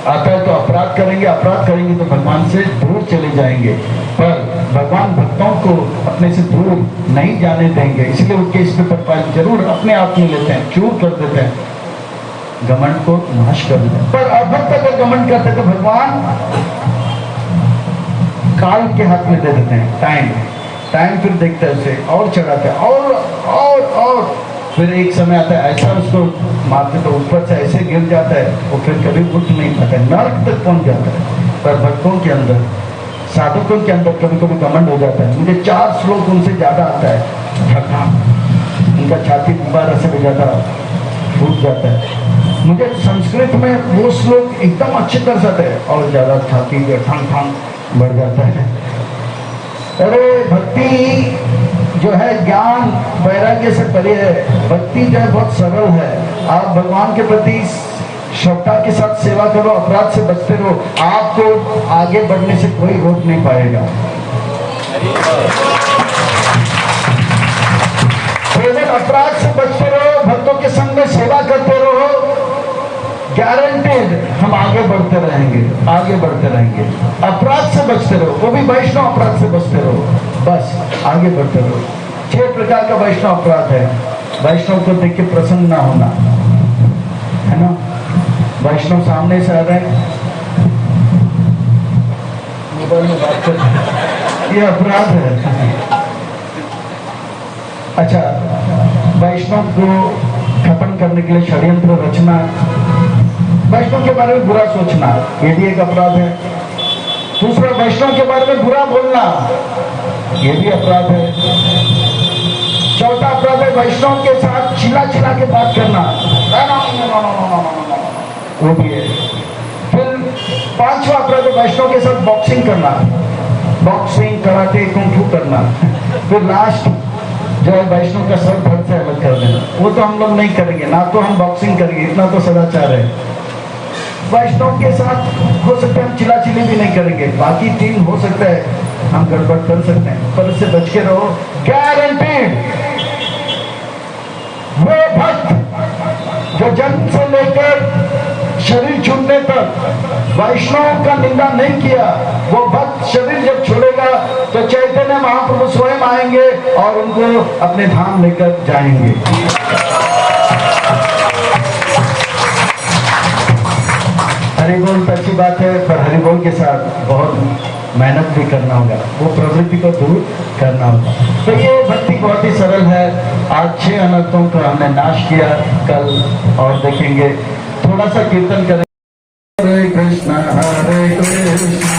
आता है तो अपराध करेंगे तो भगवान से दूर चले जाएंगे, पर भगवान भक्तों को अपने से दूर नहीं जाने देंगे, इसलिए वो केस पे फाइल जरूर अपने आप में लेते हैं, चूर कर देते हैं, घमंड को नाश कर देते हैं। पर अभक्त अगर घमंड करते हैं तो भगवान काल के हाथ में दे देते हैं, टाइम फिर देखते हैं उसे और चढ़ाते हैं और फिर एक समय आता है ऐसा उसको मारते तो ऊपर से ऐसे गिर जाता है, वो फिर कभी उठ नहीं पाता, नर्क तक पहुंच जाता है। पर भक्तों के अंदर, साधकों के अंदर कभी कभी घमंड हो जाता है। मुझे 4 श्लोक उनसे ज्यादा आता है, उनका छाती दोबारा से ज्यादा फूट जाता है। मुझे संस्कृत में वो श्लोक एकदम अच्छे कर सकते हैं और ज्यादा छाती ठंग बढ़ जाता है। अरे भक्ति जो है ज्ञान वैराग्य से परे है, भक्ति जो है बहुत सरल है। आप भगवान के प्रति श्रद्धा के साथ सेवा करो, अपराध से बचते रहो, आपको आगे बढ़ने से कोई रोक नहीं पाएगा। केवल अपराध से बचते रहो, भक्तों के संग में सेवा करते रहो, गारंटेड हम आगे बढ़ते रहेंगे, आगे बढ़ते रहेंगे। अपराध से बचते रहो, वो भी वैष्णव अपराध से बचते रहो, बस आगे बढ़ते रहो। 6 प्रकार का वैष्णव अपराध है। वैष्णव को देख के प्रसन्न ना होना, है ना। वैष्णव सामने से आ रहे हैं, मोबाइल में बात कर, ये अपराध है। अच्छा, वैष्णव को खत्म करने के लिए षड्यंत्र रचना, वैष्णव के बारे में बुरा सोचना, ये भी एक अपराध है। दूसरा, वैष्णव के बारे में बुरा बोलना, ये भी अपराध है। चौथा अपराध है वैष्णव के साथ चिल्ला चिल्ला के बात करना, वो भी है। फिर 5वां अपराध है वैष्णव के साथ बॉक्सिंग करना, बॉक्सिंग, कराटे, कुंफू करना। फिर लास्ट जो है वैष्णव का सर धड़ से अलग कर देना, वो तो हम लोग नहीं करेंगे, ना तो हम बॉक्सिंग करेंगे, इतना तो सदाचार है। वैष्णव के साथ हो सकता है हम चिल्ला चिल्ली भी नहीं करेंगे, बाकी 3 हो सकता है हम गड़बड़ कर सकते हैं, पर इससे बच के रहो। गारंटीड वो भक्त जो जन्म से लेकर शरीर छूटने तक वैष्णव का निंदा नहीं किया, वो भक्त शरीर जब छोड़ेगा तो चैतन्य महाप्रभु स्वयं आएंगे और उनको अपने धाम लेकर जाएंगे। हरिबोल तो अच्छी बात है, पर हरिबोल के साथ बहुत मेहनत भी करना होगा, वो प्रवृत्ति को दूर करना होगा। तो ये भक्ति बहुत ही सरल है। आज 6 अनर्थों का हमने नाश किया, कल और देखेंगे। थोड़ा सा कीर्तन करें। हरे कृष्णा हरे कृष्णा।